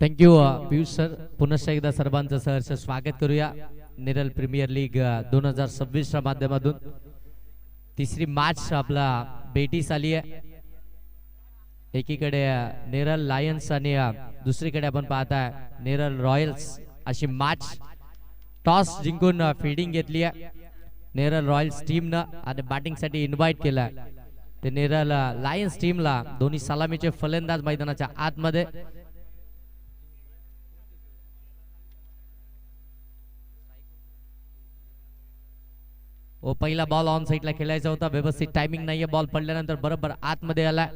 Thank you Piyush sir. पुनश्च एकदा सर्वांचं सहर्ष स्वागत करूया नेरल प्रीमियर लीग 2026 च्या माध्यमातून. तिसरी मॅच आपला भेटीस आली आहे. एकीकडे नेरल लायन्स आणि दुसरीकडे आपण पाहताय नेरल रॉयल्स अशी मॅच. टॉस जिंकून फील्डिंग घेतली आहे नेरल रॉयल्स टीमनं आणि बॅटिंग साठी इन्व्हाइट केलाय ते नेरल लायन्स टीमला. दोन्ही सलामीचे फलंदाज मैदानाच्या आतमध्ये. ओ पहिला बॉल ऑन साइडला खेळायचा होता, व्यवस्थित टायमिंग नाहीये. बॉल पडल्यानंतर बरोबर आतमध्ये आला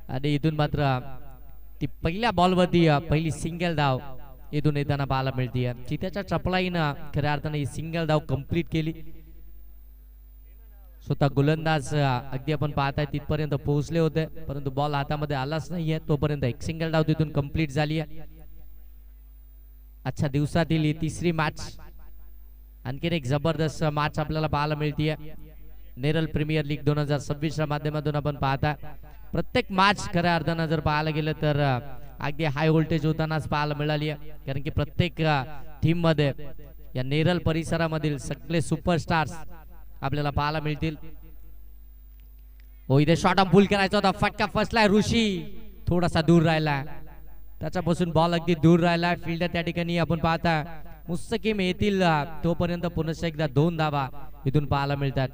आणि इथून मात्र ती पहिल्या बॉलवरती पहिली सिंगल धाव इथून येताना पाहायला मिळते. चित्याच्या चपळाईनं खऱ्या अर्थाने ही सिंगल धाव कंप्लीट केली. स्वतः गोलंदाज अगदी आपण पाहताय तिथपर्यंत पोहोचले होते, परंतु बॉल हातामध्ये आलाच नाहीये. तोपर्यंत एक सिंगल धाव तिथून कंप्लीट झाली आहे. आजच्या दिवसातील ही तिसरी मॅच. आणखीन एक जबरदस्त मॅच आपल्याला पाहायला मिळते नेरल प्रीमियर लीग 2026 च्या माध्यमातून. आपण पाहता प्रत्येक मॅच खऱ्या अर्थानं जर पाहायला गेलं तर अगदी हाय व्होल्टेज होतानाच पाहायला मिळाली आहे. कारण की प्रत्येक टीम मध्ये या नेरल परिसरामधील सगळे सुपरस्टार्स आपल्याला पाहायला मिळतील. हो इथे शॉट ऑन पुल करायचा होता, फटका फसलाय. ऋषी थोडासा दूर राहिला, त्याच्यापासून बॉल अगदी दूर राहिला. फिल्डर त्या ठिकाणी आपण पाहता मुस्तकीम येतील तोपर्यंत पुनश्च एकदा 2 धावा इथून पाहायला मिळतात.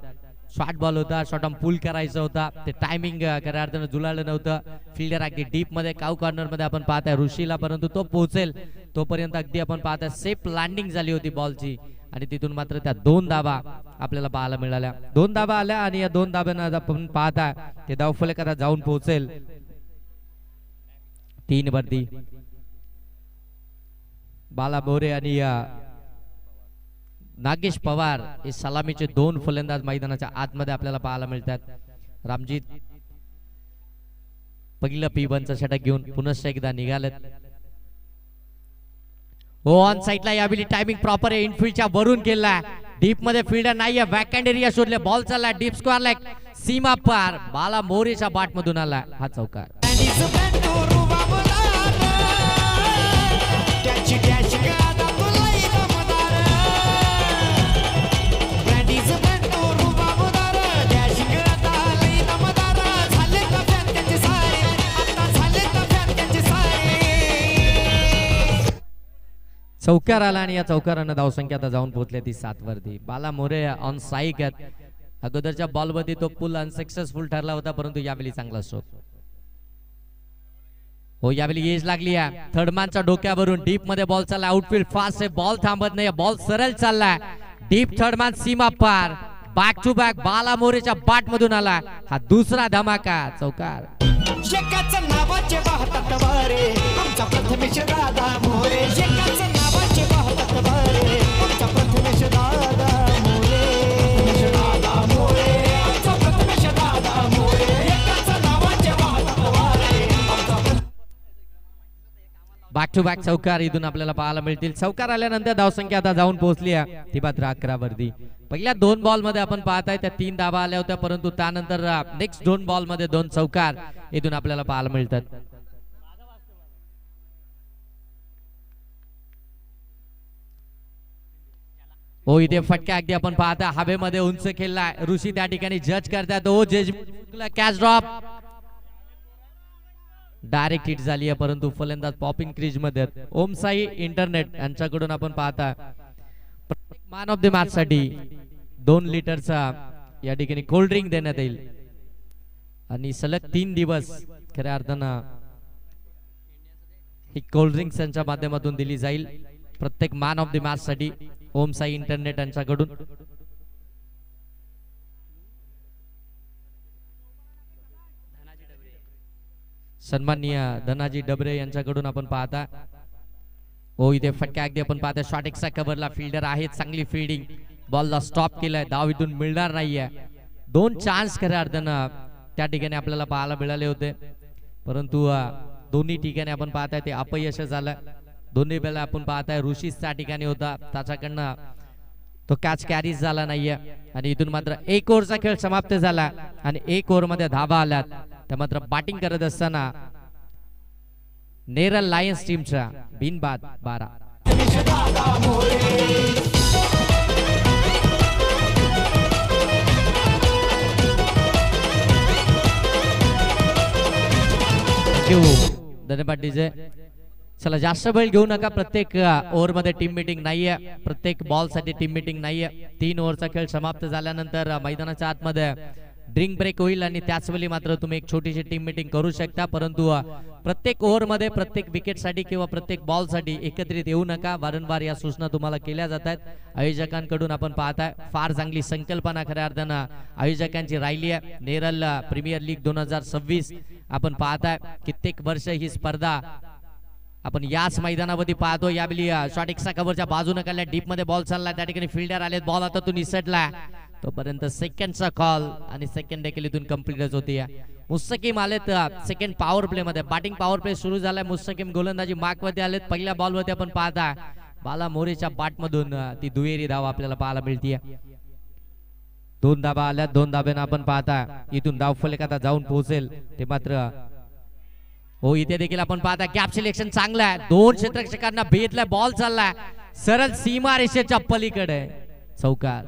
शॉर्ट बॉल होता, शॉट ऑन पुल करायचा होता, ते टायमिंग खऱ्या अर्थानं जुळालं नव्हतं. फिल्डर अगदी डीप मध्ये काऊ कॉर्नर मध्ये आपण पाहताय ऋषीला, परंतु तो पोहोचेल तोपर्यंत अगदी आपण पाहताय सेफ लँडिंग झाली होती बॉलची आणि तिथून मात्र त्या 2 धावा आपल्याला पाहायला मिळाल्या. 2 धावा आल्या आणि या 2 धाब्यांना आपण पाहताय ते धावफलक आता जाऊन पोहोचेल 3 वरती. बाला बोरे आणि नागेश पवार हे सलामीचे 2 फलंदाज मैदानाच्या आतमध्ये आपल्याला पाहायला मिळतात. रामजीत पहिलं P1चं षटक घेऊन पुनश्च एकदा निघालेत. हो ऑन साइडला यावेळी टायमिंग प्रॉपर आहे. इनफिल्डच्या वरून केलाय, डीप मध्ये फिल्डर नाहीये. बॅकहँड एरिया शोधले, बॉल चालला डीप स्क्वेअर लेग सीमा पार. बाला मोरेच्या बॅट मधून आला हा चौकार. चौकार आला आणि या चौकारानं धावसंख्या आता जाऊन पोहोचली ती 7 वरती. बाला मोरे ऑन स्ट्राइक आहेत. अगोदरच्या बॉलवरती तो पुल अनसक्सेसफुल ठरला होता, परंतु यावेळी चांगला स्ट्रोक. हो यावेळी एज लागली आहे. थर्डमॅनच्या डोक्यावरून डीप मध्ये बॉल चालला. आउटफील्ड फास्ट आहे, बॉल थांबत नाही, बॉल सरळ चाललाय. डीप थर्डमॅन सीमा पार. बॅक टू बॅक बाला मोरेच्या बॅट मधून आला हा दुसरा धमाका चौकार. शेकाचं नावाचे वाहतात वारे आमचा प्रथमेश दादा मोरे. शेकाचं नावाचे वाहतात वारे आमचा प्रथमेश दादा मोरे. दादा मोरे आमचा प्रथमेश दादा मोरे. शेकाचं नावाचे वाहतात वारे आमचा. बॅक टू बॅक चौकार इथून आपल्याला पाहायला मिळतील. चौकार आल्यानंतर धावसंख्या आता जाऊन पोहोचली आहे ती मात्र 11 वरती. पहिल्या 2 बॉल मध्ये आपण पाहताय त्या 3 धावा आल्या होत्या, परंतु त्यानंतर नेक्स्ट 2 बॉल मध्ये 2 चौकार इथून आपल्याला पाहायला मिळतात. हो इथे फटका अगदी आपण पाहता हवेमध्ये उंच खेळलाय. ऋषी त्या ठिकाणी जज करतात. ओ जज कॅच ड्रॉप डायरेक्ट हिट झाली आहे, परंतु फलंदाज पॉपिंग क्रीज मध्ये. ओमसाई इंटरनेट यांच्याकडून आपण पाहता मॅन ऑफ द मॅच साठी 2 लिटरचा या ठिकाणी कोल्ड ड्रिंक देण्यात येईल आणि सलग 3 दिवस खऱ्या अर्थानं ही कोल्ड ड्रिंक्स यांच्या माध्यमातून दिली जाईल प्रत्येक मॅन ऑफ द मॅच साठी ओमसाई इंटरनेट यांच्याकडून. सन्माननीय धनाजी डबरे यांच्याकडून आपण पाहता. हो इथे फटका अगदी आपण पाहता शॉट एक्स्ट्रा कव्हरला फिल्डर आहे, चांगली फिल्डिंग. बॉलला स्टॉप केलाय, धाव इथून मिळणार नाहीये. 2 चान्स खऱ्या अर्थानं त्या ठिकाणी आपल्याला पाहायला मिळाले होते, परंतु दोन्ही ठिकाणी आपण पाहताय ते अपयश झालं. दोन्ही वेळेला आपण पाहताय ऋषी त्या ठिकाणी होता, त्याच्याकडनं तो कॅच कॅरीज झाला नाहीये आणि इथून मात्र 1 ओव्हरचा खेळ समाप्त झाला आणि 1 ओव्हर मध्ये धावा आल्यात. त्या मात्र बॅटिंग करत असताना नेरल लायन्स टीमचा बिनबाद 12. दादा मोरे धन्यवाद डीजे. चला जास्त वेळ घेऊ नका. प्रत्येक ओव्हर मध्ये टीम मीटिंग नाहीये, प्रत्येक बॉल साठी टीम मीटिंग नाहीये. 3 ओव्हरचा खेळ समाप्त झाल्यानंतर मैदानाच्या आतमध्ये ड्रिंक ब्रेक होईल आणि त्याच वेळी मात्र तुम्ही एक छोटीशी टीम मीटिंग करू शकता. परंतु प्रत्येक ओव्हर मध्ये प्रत्येक विकेट साठी किंवा प्रत्येक बॉल साठी एकत्रित येऊ नका. वारंवार या सूचना तुम्हाला केल्या जात आहेत आयोजकांकडून. आपण पाहताय फार चांगली संकल्पना खऱ्या अर्थानं आयोजकांची राहिली आहे. नेरल प्रीमियर लीग 2026 आपण पाहताय कित्येक वर्ष ही स्पर्धा आपण याच मैदानावरती पाहतो. यावेळी शॉट एक्सा कव्हरच्या बाजूने काढल्या, डीप मध्ये बॉल चालला, त्या ठिकाणी फिल्डर आले, बॉल आता तो निसटला. तोपर्यंत सेकंडचा कॉल आणि सेकंड देखील इथून कंप्लीटच होती. मुस्तकीम आलेत सेकंड पॉवर प्ले मध्ये. बॅटिंग पॉवर प्ले सुरू झालाय. मुस्तकीम गोलंदाजी मार्क वरती आलेत. पहिल्या बॉल वरती आपण पाहता बाला मोरेच्या बॅट मधून ती दुहेरी धाव आपल्याला पाहायला मिळते. 2 धाबा आल्या. 2 धाब्यानं आपण पाहता इथून धाव फलक आता जाऊन पोहोचेल ते मात्र हो. इथे देखील आपण पाहता गॅप सिलेक्शन चांगलं आहे. 2 क्षेत्ररक्षकांना भेटलाय, बॉल चाललाय सरळ सीमा रेषेच्या पलीकडे. चौकार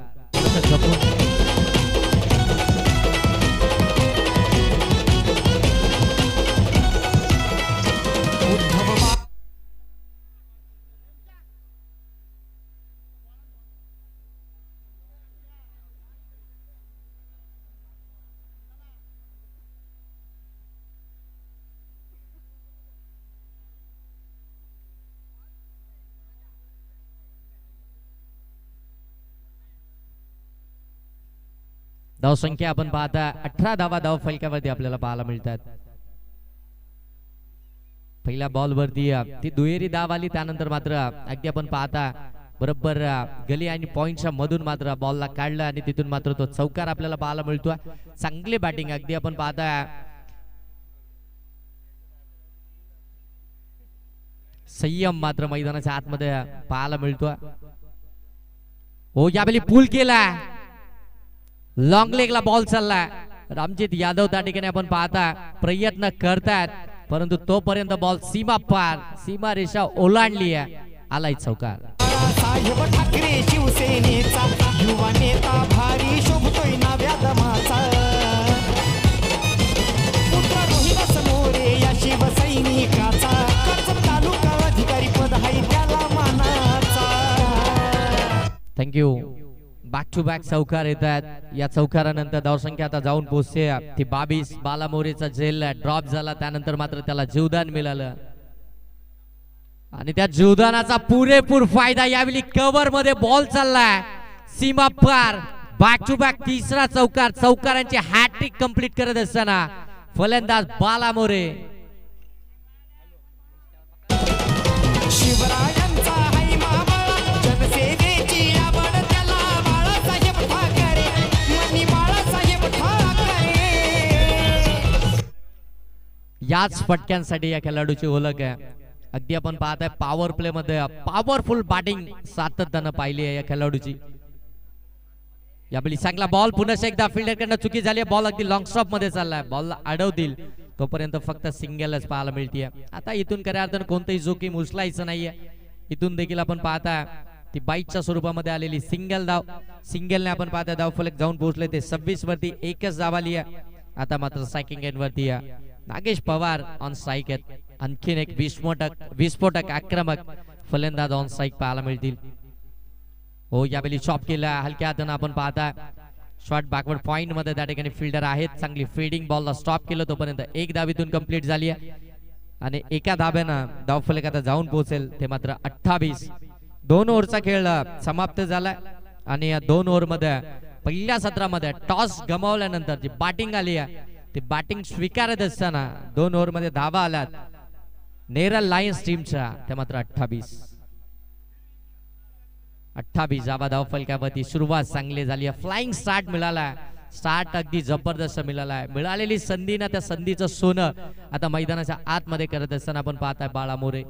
धाव संख्या आपण पाहता 18 धावा धाव फलकावरती आपल्याला पाहायला मिळतात. पहिल्या बॉल वरती ती दुहेरी धाव आली. त्यानंतर मात्र अगदी आपण पाहता बरोबर गली आणि पॉइंटच्या मधून मात्र बॉलला काढलं आणि तिथून मात्र तो चौकार आपल्याला पाहायला मिळतो. चांगली बॅटिंग अगदी आपण पाहता संयम मात्र मैदानाच्या आतमध्ये पाहायला मिळतो. हो यावेळी पूल केला, लॉंग लेगला बॉल चाललाय. रामजित यादव त्या ठिकाणी आपण पाहता प्रयत्न करतात, परंतु तोपर्यंत बॉल सीमा पार, सीमा रेषा ओलांडली आहे. आलाय चौकार. साहेब ठाकरे शिवसेनेचा युवा नेता भारी शोभतोय नव्या दमाचा. पुत्र रोहिदास मोरे या शिवसैनिकाचा कर्जत तालुका अधिकारी पद आहे त्याला मानाचा. थँक्यू. बॅक टू बॅक चौकार येतात. या चौकारानंतर धावसंख्या आता जाऊन पोहोचते ती 22. बाला मोरेचा झेल ड्रॉप झाला, त्यानंतर मात्र त्याला जीवदान मिळालं आणि त्या जीवदानाचा पुरेपूर फायदा. यावेळी कव्हर मध्ये बॉल चाललाय सीमा पार. बॅक टू बॅक तिसरा चौकार. चौकारांची हॅट्रिक कंप्लीट करत असताना फलंदाज बाला मोरे. शिवरायांचा हाय मावळा जनसेवेची आवड त्याला बाळासाहेब ठाकरे मनी बाळासाहेब ठाकरे. याच फटक्यांसाठी या खेळाडूची ओळख आहे. अगदी आपण पाहताय पॉवर प्ले मध्ये पॉवरफुल बॅटिंग सातत्यानं पाहिली आहे या खेळाडूची. यावेळी चांगला बॉल पुन्हा एकदा फिल्डर कडनं चुकी झाली. बॉल अगदी लॉंग स्टॉप मध्ये चाललाय. बॉलला अडवतील तोपर्यंत फक्त सिंगलच पाहायला मिळते. आता इथून खऱ्या अर्थानं कोणतंही जोखीम उचलायचं नाहीये. इथून देखील आपण पाहता ती बाईटच्या स्वरूपामध्ये आलेली सिंगल धाव. सिंगलने आपण पाहता धाव फलक जाऊन पोहोचले ते 26 वरती. एकच धाव आली आहे. आता मात्र स्ट्रायकिंग एंड वरती नागेश पवार ऑन स्ट्राईक आहेत. आणखीन एक विस्फोटक आक्रमक फलंदाज ऑन स्ट्राईक पाहायला मिळतील. हो यावेळी चॉप केला हलक्या हाताने आपण पाहता शॉर्ट बॅकवर्ड पॉइंट मध्ये त्या ठिकाणी फिल्डर आहेत. चांगली फील्डिंग, बॉलला स्टॉप केलं तोपर्यंत एक धावीतून कंप्लीट झाली आहे आणि एका धाब्यानं धाव फलक आता जाऊन पोहोचेल ते मात्र 28. 2 ओव्हरचा खेळ समाप्त झालाय आणि या 2 ओव्हर मध्ये पहिल्या सत्रामध्ये टॉस गमावल्यानंतर जी बॅटिंग आली आहे ती बॅटिंग स्वीकारत असताना 2 ओव्हर मध्ये धावा आल्यात नेरल लायन्स टीमच्या. ते मात्र 28 धावा धाव फलकावरती. सुरुवात चांगली झाली आहे. फ्लाइंग स्टार्ट मिळाला. स्टार्ट अगदी जबरदस्त मिळाला आहे. मिळालेली संधी ना त्या संधीचं सोनं आता मैदानाच्या आतमध्ये करत असताना आपण पाहताय बाळा मोरे.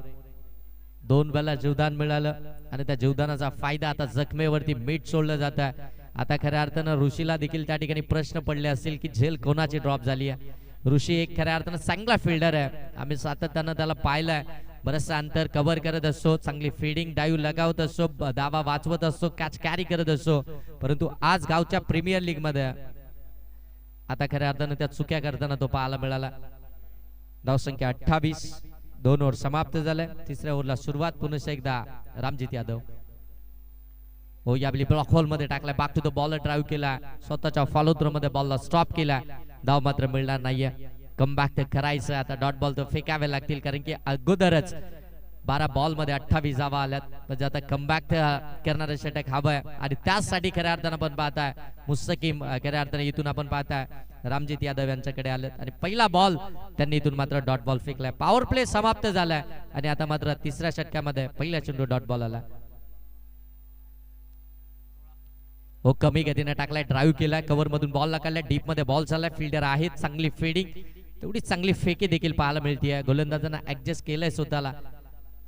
2 वेळा जीवदान मिळालं आणि त्या जीवदानाचा फायदा आता जखमेवरती मीठ सोडलं जात आहे. आता खऱ्या अर्थानं ऋषीला देखील त्या ठिकाणी प्रश्न पडले असतील की झेल कोणाची ड्रॉप झाली आहे. ऋषी एक खऱ्या अर्थानं चांगला फिल्डर आहे, आम्ही सातत्यानं त्याला पाहिलंय, बरचसं अंतर कव्हर करत असतो, चांगली फिल्डिंग डाईव्ह लगावत असतो, धावा वाचवत असतो, कॅच कॅरी करत असतो, परंतु आज गावच्या प्रीमियर लीग मध्ये आता खऱ्या अर्थानं त्या चुक्या करताना तो पाहायला मिळाला. धावसंख्या 28, 2 ओव्हर समाप्त झाले. तिसऱ्या ओव्हरला सुरुवात पुन्हा एकदा रामजित यादव. हो यावेळी ब्लॉक होल मध्ये टाकला, back to the ball drive केला, स्वतःच्या फॉलो थ्रो मध्ये बॉलला स्टॉप केला, धाव मात्र मिळणार नाहीये. कम बॅक तर करायचं, आता डॉट बॉल तर फेकावे लागतील, कारण की अगोदरच 12 बॉल मध्ये 28 धावा आल्यात, म्हणजे आता कमबॅक करणारे षटक हवंय आणि त्याचसाठी खऱ्या अर्थानं आपण पाहताय मुस्तकीम खऱ्या अर्थाने इथून आपण पाहताय रामजित यादव यांच्याकडे आलेत आणि पहिला बॉल त्यांनी इथून मात्र डॉट बॉल फेकलाय. पॉवर प्ले समाप्त झालाय आणि आता मात्र तिसऱ्या षटकामध्ये पहिला चेंडू डॉट बॉल आला. हो कमी गतीने टाकलाय, ड्राईव्ह केलाय, कव्हर मधून बॉल काढलाय, डीप मध्ये बॉल चाललाय, फिल्डर आहेत, चांगली फिल्डिंग, तेवढी चांगली फेकी देखील पाहायला मिळते. गोलंदाजांना ऍडजस्ट केलंय स्वतःला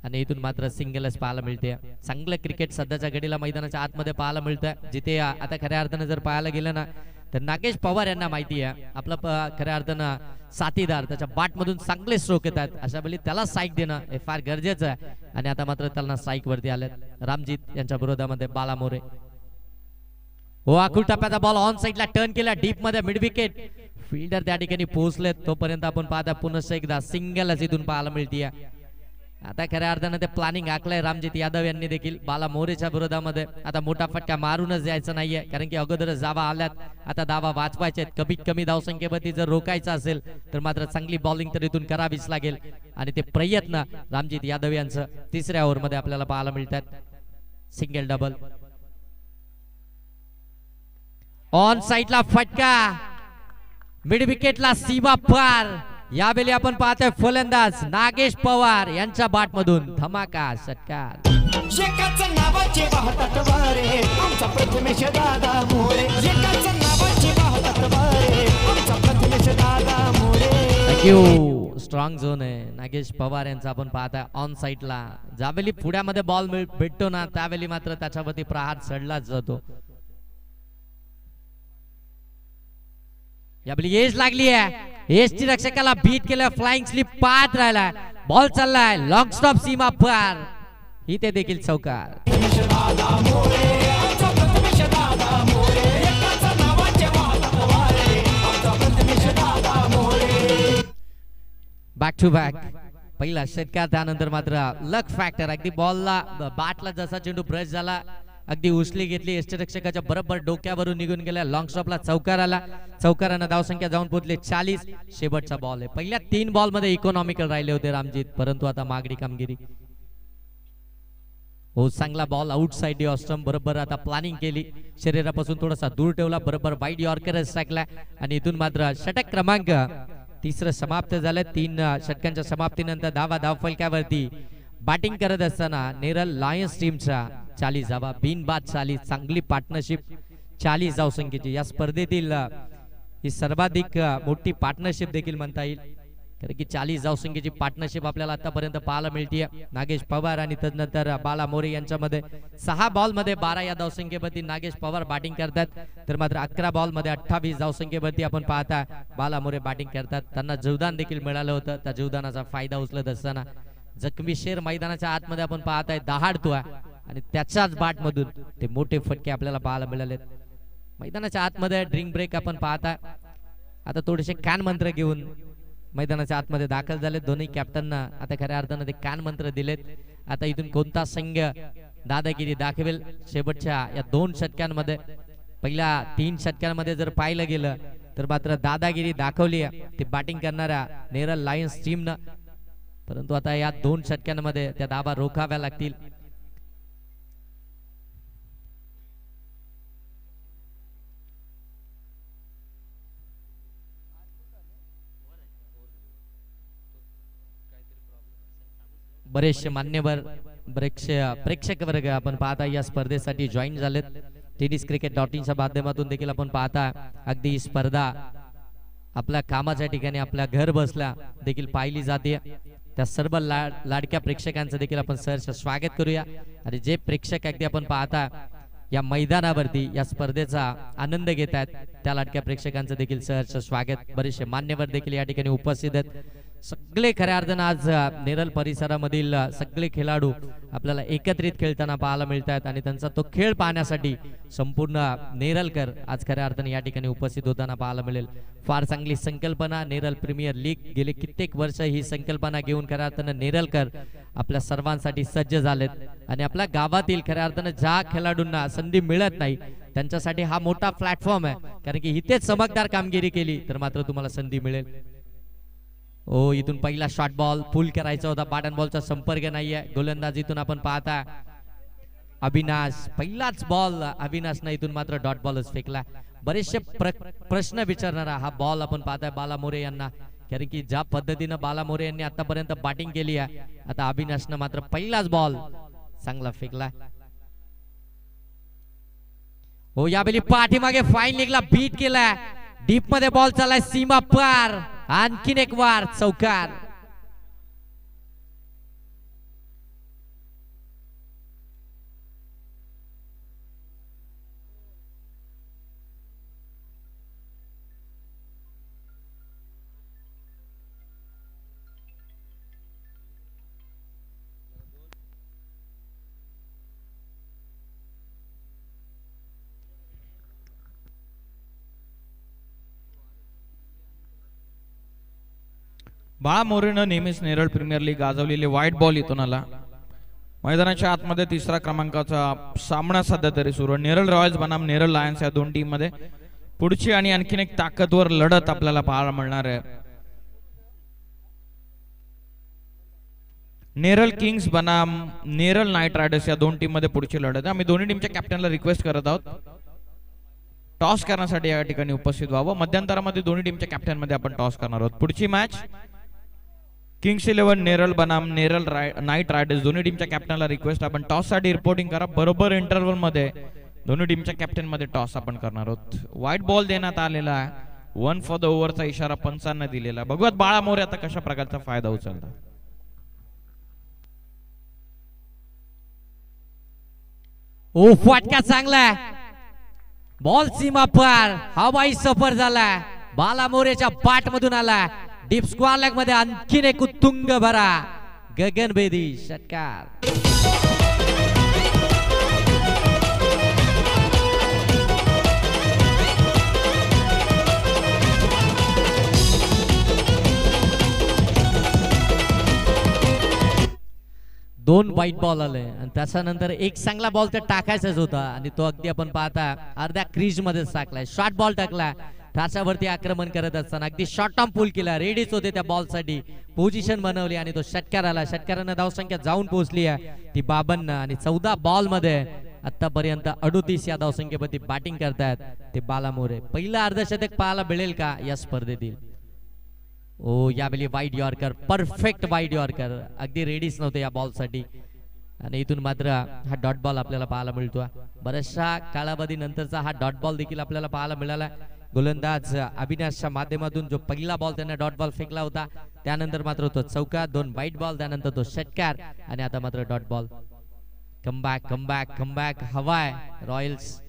आणि इथून मात्र सिंगलच पाहायला मिळते. चांगलं क्रिकेट सध्याच्या घडीला मैदानाच्या आतमध्ये पाहायला मिळतंय, जिथे आता खऱ्या अर्थानं जर पाहायला गेलं ना तर नागेश पवार यांना माहिती आहे आपलं खऱ्या अर्थानं साथीदार त्याच्या बाट मधून चांगले स्ट्रोक येतात, अशा वेळी त्याला साईक देणं हे फार गरजेचं आहे आणि आता मात्र त्यांना साईक वरती आलेत रामजित यांच्या विरोधामध्ये बाला मोरे. हो आखूड टप्प्याचा बॉल ऑन साइडला टर्न केला, डीप मध्ये मिड विकेट, फिल्डर त्या ठिकाणी पोहोचलेत, तोपर्यंत आपण पाहता पुन्हा एकदा सिंगलच इथून पाहायला मिळते. आता खऱ्या अर्थानं ते प्लॅनिंग आखलंय रामजित यादव यांनी देखील बाला मोरेच्या विरोधामध्ये. आता मोठा फटका मारूनच द्यायचा नाहीये, कारण की अगोदरच धावा आल्यात, आता धावा वाचवायचे आहेत, कमीत कमी धावसंख्येवरती जर रोखायचं असेल तर मात्र चांगली बॉलिंग तर इथून करावीच लागेल आणि ते प्रयत्न रामजित यादव यांचं तिसऱ्या ओव्हर मध्ये आपल्याला पाहायला मिळतात. सिंगल डबल ऑन साइडला फटका, मिड विकेटला सीमा पार. यावेळी आपण पाहतोय फलंदाज नागेश पवार यांच्या बाट मधून धमाका षटकार. एकाच नावाचे वाहतात वारे आमचा प्रथमेश दादा मोरे, एकाच नावाचे वाहतात वारे आमचा प्रथमेश दादा मोरे. थँक्यू. स्ट्रॉंग झोन आहे नागेश पवार यांचा आपण पाहताय ऑन साइडला. ज्यावेळी पुढ्यामध्ये बॉल भेटतो ना त्यावेळी मात्र त्याच्यावरती प्रहार चढलाच जातो. यावेळी एज लागली आहे, एजची रक्षकाला बीट केलं, फ्लाइंग स्लिप पाहत राहिला, बॉल चाललाय लॉंग स्टॉप सीमा पार, इथे देखील चौकार. बॅक टू बॅक पहिला षटकार, त्यानंतर मात्र लक फॅक्टर, अगदी बॉलला बॅटला जसा चेंडू ब्रश झाला अगदी उचली घेतली, यष्टिरक्षकाच्या बरोबर डोक्यावरून निघून गेला, लॉंग स्टॉपला चौकार आला, चौकारानं धावसंख्या जाऊन पोहोचले 40. शेवटचा बॉल आहे, पहिल्या 3 बॉल मध्ये इकॉनॉमिकल राहिले होते रामजित, परंतु आता मागणी कामगिरी. हो चांगला बॉल आउट साइड ऑस्ट्रम बरोबर आता प्लॅनिंग केली, शरीरापासून थोडासा दूर ठेवला, बरोबर वाईड यॉर्कर टाकला आणि इथून मात्र षटक क्रमांक 3 समाप्त झालं. 3 षटकांच्या समाप्तीनंतर धाव फलकावरती बॅटिंग करत असताना नेरल लायन्स टीमच्या 40 धावा, बिनबाद 40, चांगली पार्टनरशिप 40 धावसंख्येची. या स्पर्धेतील ही सर्वाधिक मोठी पार्टनरशिप देखील म्हणता येईल, कारण की 40 धावसंख्येची पार्टनरशिप आपल्याला आतापर्यंत पाहायला मिळते. नागेश पवार आणि तदनंतर बाला मोरे यांच्यामध्ये 6 बॉल मध्ये 12 या धावसंख्येवरती नागेश पवार बॅटिंग करतात, तर मात्र 11 बॉल मध्ये 28 धावसंख्येवरती आपण पाहता बाला मोरे बॅटिंग करतात. त्यांना जीवदान देखील मिळालं होतं, त्या जीवदानाचा फायदा उचलत असताना जखमी शेर मैदानाच्या आतमध्ये आपण पाहताय दहाडतोय आणि त्याच्याच बाट मधून ते मोठे फटके आपल्याला पाहायला मिळालेत. मैदानाच्या आतमध्ये ड्रिंक ब्रेक आपण पाहता, आता थोडेसे कान मंत्र घेऊन मैदानाच्या आतमध्ये दाखल झाले दोन्ही कॅप्टनना. आता खऱ्या अर्थानं ते कान मंत्र दिलेत. आता इथून कोणता संघ दादागिरी दाखवेल शेवटच्या या 2 षटकांमध्ये. पहिल्या 3 षटकांमध्ये जर पाहिलं गेलं तर मात्र दादागिरी दाखवली ती बॅटिंग करणाऱ्या नेरल लायन्स टीमनं, परंतु आता या 2 षटकांमध्ये त्या धावा रोखाव्या लागतील. बरेचसे मान्यवर प्रेक्षक वर्ग आपण पाहता या स्पर्धेसाठी जॉईन झालेत. tdscricket.in च्या माध्यमातून देखील आपण पाहता अगदी ही स्पर्धा आपल्या कामाच्या ठिकाणी आपल्या घर बसल्या देखील पाहिली जाते. त्या सर्व लाडक्या प्रेक्षकांचं देखील आपण सहर्ष स्वागत करूया आणि जे प्रेक्षक अगदी आपण पाहता या मैदानावरती या स्पर्धेचा आनंद घेत आहेत त्या लाडक्या प्रेक्षकांचं देखील सहर्ष स्वागत. बरेचसे मान्यवर देखील या ठिकाणी उपस्थित आहेत. सगळे खऱ्या अर्थानं आज नेरळ परिसरामधील सगळे खेळाडू आपल्याला एकत्रित खेळताना पाहायला मिळतात आणि त्यांचा तो खेळ पाहण्यासाठी संपूर्ण नेरळकर आज खऱ्या अर्थाने या ठिकाणी उपस्थित होताना पाहायला मिळेल. फार चांगली संकल्पना नेरळ प्रीमियर लीग. गेले कित्येक वर्ष ही संकल्पना घेऊन खऱ्या अर्थानं नेरळकर आपल्या सर्वांसाठी सज्ज झालेत आणि आपल्या गावातील खऱ्या अर्थानं ज्या खेळाडूंना संधी मिळत नाही त्यांच्यासाठी हा मोठा प्लॅटफॉर्म आहे. कारण की इथेच चमकदार कामगिरी केली तर मात्र तुम्हाला संधी मिळेल. ओ इथून पहिला शॉट बॉल फुल करायचा होता. बॅट अँड बॉलचा संपर्क नाहीये. गोलंदाज इथून आपण पाहता अविनाश. पहिलाच बॉल अविनाशनं इथून मात्र डॉट बॉलच फेकला. बरेचसे प्रश्न विचारणारा हा बॉल आपण पाहताय बाला मोरे यांना. कारण की ज्या पद्धतीनं बाला मोरे यांनी आतापर्यंत बॅटिंग केली आहे आता अविनाशनं मात्र पहिलाच बॉल चांगला फेकला. हो यावेळी पाठीमागे फाईन लीगला बीट केला. डीप मध्ये बॉल चाललाय सीमा पार. आणखीन एक वार चौकार. बाळा मोरेनं नेहमीच नेरळ प्रीमियर लीग गाजवलेले व्हाईट बॉल इथून आला. मैदानाच्या आतमध्ये तिसरा क्रमांकाचा सामना सध्या तरी सुरू आहे. नेरळ रॉयल्स बनाम नेरळ लायन्स या दोन टीम मध्ये पुढची आणि आणखीन एक ताकदवर लढत आपल्याला पाहायला मिळणार आहे. नेरळ किंग्स बनाम नेरळ नाईट रायडर्स या दोन टीम मध्ये पुढची लढत आहे. आम्ही दोन्ही टीमच्या कॅप्टनला रिक्वेस्ट करत आहोत टॉस करण्यासाठी या ठिकाणी उपस्थित व्हावं. मध्यंतरामध्ये दोन्ही टीमच्या कॅप्टन मध्ये आपण टॉस करणार आहोत. पुढची मॅच किंग्स 11 नेरळ बनाम नेरळ नाईट रायडर्स. दोन्ही टीमच्या कॅप्टनला रिक्वेस्ट आपण टॉस साठी रिपोर्टिंग करा. बरोबर इंटरव्हल मध्ये दोन्ही टीमच्या कॅप्टन मध्ये टॉस आपण करणार आहोत. व्हाईट बॉल देण्यात आलेला आहे. 1 फॉर द ओव्हरचा इशारा पंचांना दिलेला. बघूयात बाळा मोरे आता कशा प्रकारचा फायदा उचलतात. ओ फटका चांगला. बॉल सीमा पार. हवाई सफर झाला. बाला मोरेच्या बॅट मधून आला. डीप स्क्वेअर लेग मध्ये आणखीन एक उत्तुंग भरा. गगनभेदी षटकार. दोन व्हाईट बॉल आले आणि त्याच्यानंतर एक चांगला बॉल तर टाकायचाच होता आणि तो अगदी आपण पाहता अर्ध्या क्रीज मध्ये टाकलाय. शॉर्ट बॉल टाकला. त्याच्यावरती आक्रमण करत असताना अगदी शॉर्ट टर्म पूल केला. रेडीच होते त्या बॉल साठी. पोझिशन बनवली आणि तो षटकार आला. षटकारानं धावसंख्या जाऊन पोहोचली आहे ती 52 आणि 14 बॉल मध्ये आतापर्यंत 38 या धावसंख्येवरती बॅटिंग करतायत ते बाला मोरे. पहिला अर्धशतक पाहायला मिळेल का या स्पर्धेतील. ओ यावेळी wide yorker. Perfect wide yorker. अगदी रेडीच नव्हते या बॉल साठी आणि इथून मात्र हा डॉट बॉल आपल्याला पाहायला मिळतो. बऱ्याचशा कालावधी नंतरचा हा डॉट बॉल देखील आपल्याला पाहायला मिळाला. गोलंदाज अविनाशच्या माध्यमातून जो पहिला बॉल त्याने डॉट बॉल फेकला होता त्यानंतर मात्र तो चौकार. 2 व्हाईट बॉल त्यानंतर तो षटकार आणि आता मात्र dot ball. Comeback comeback comeback हवाय रॉयल्स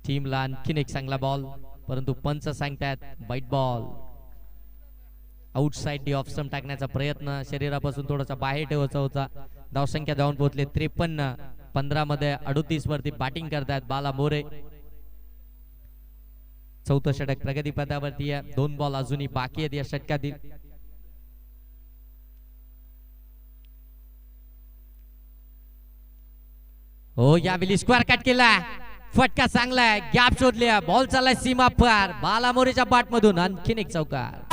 टीमला. आणखीन एक चांगला बॉल परंतु पंच सांगतात white ball. Outside D off stump टाकण्याचा प्रयत्न. शरीरापासून थोडासा बाहेर ठेवायचा होता. धावसंख्या जाऊन पोहोचले 53. 15 मध्ये 38 वरती बॅटिंग करतात बाला मोरे. चौथं षटक प्रगतीपथावरती आहे. 2 बॉल अजूनही बाकी आहेत या षटकातील. हो यावेळी स्क्वेअर कट केला. फटका चांगला आहे. गॅप शोधल्या. बॉल चाललाय सीमा पार. बाला मोरेच्या बॅट मधून आणखीन एक चौकार.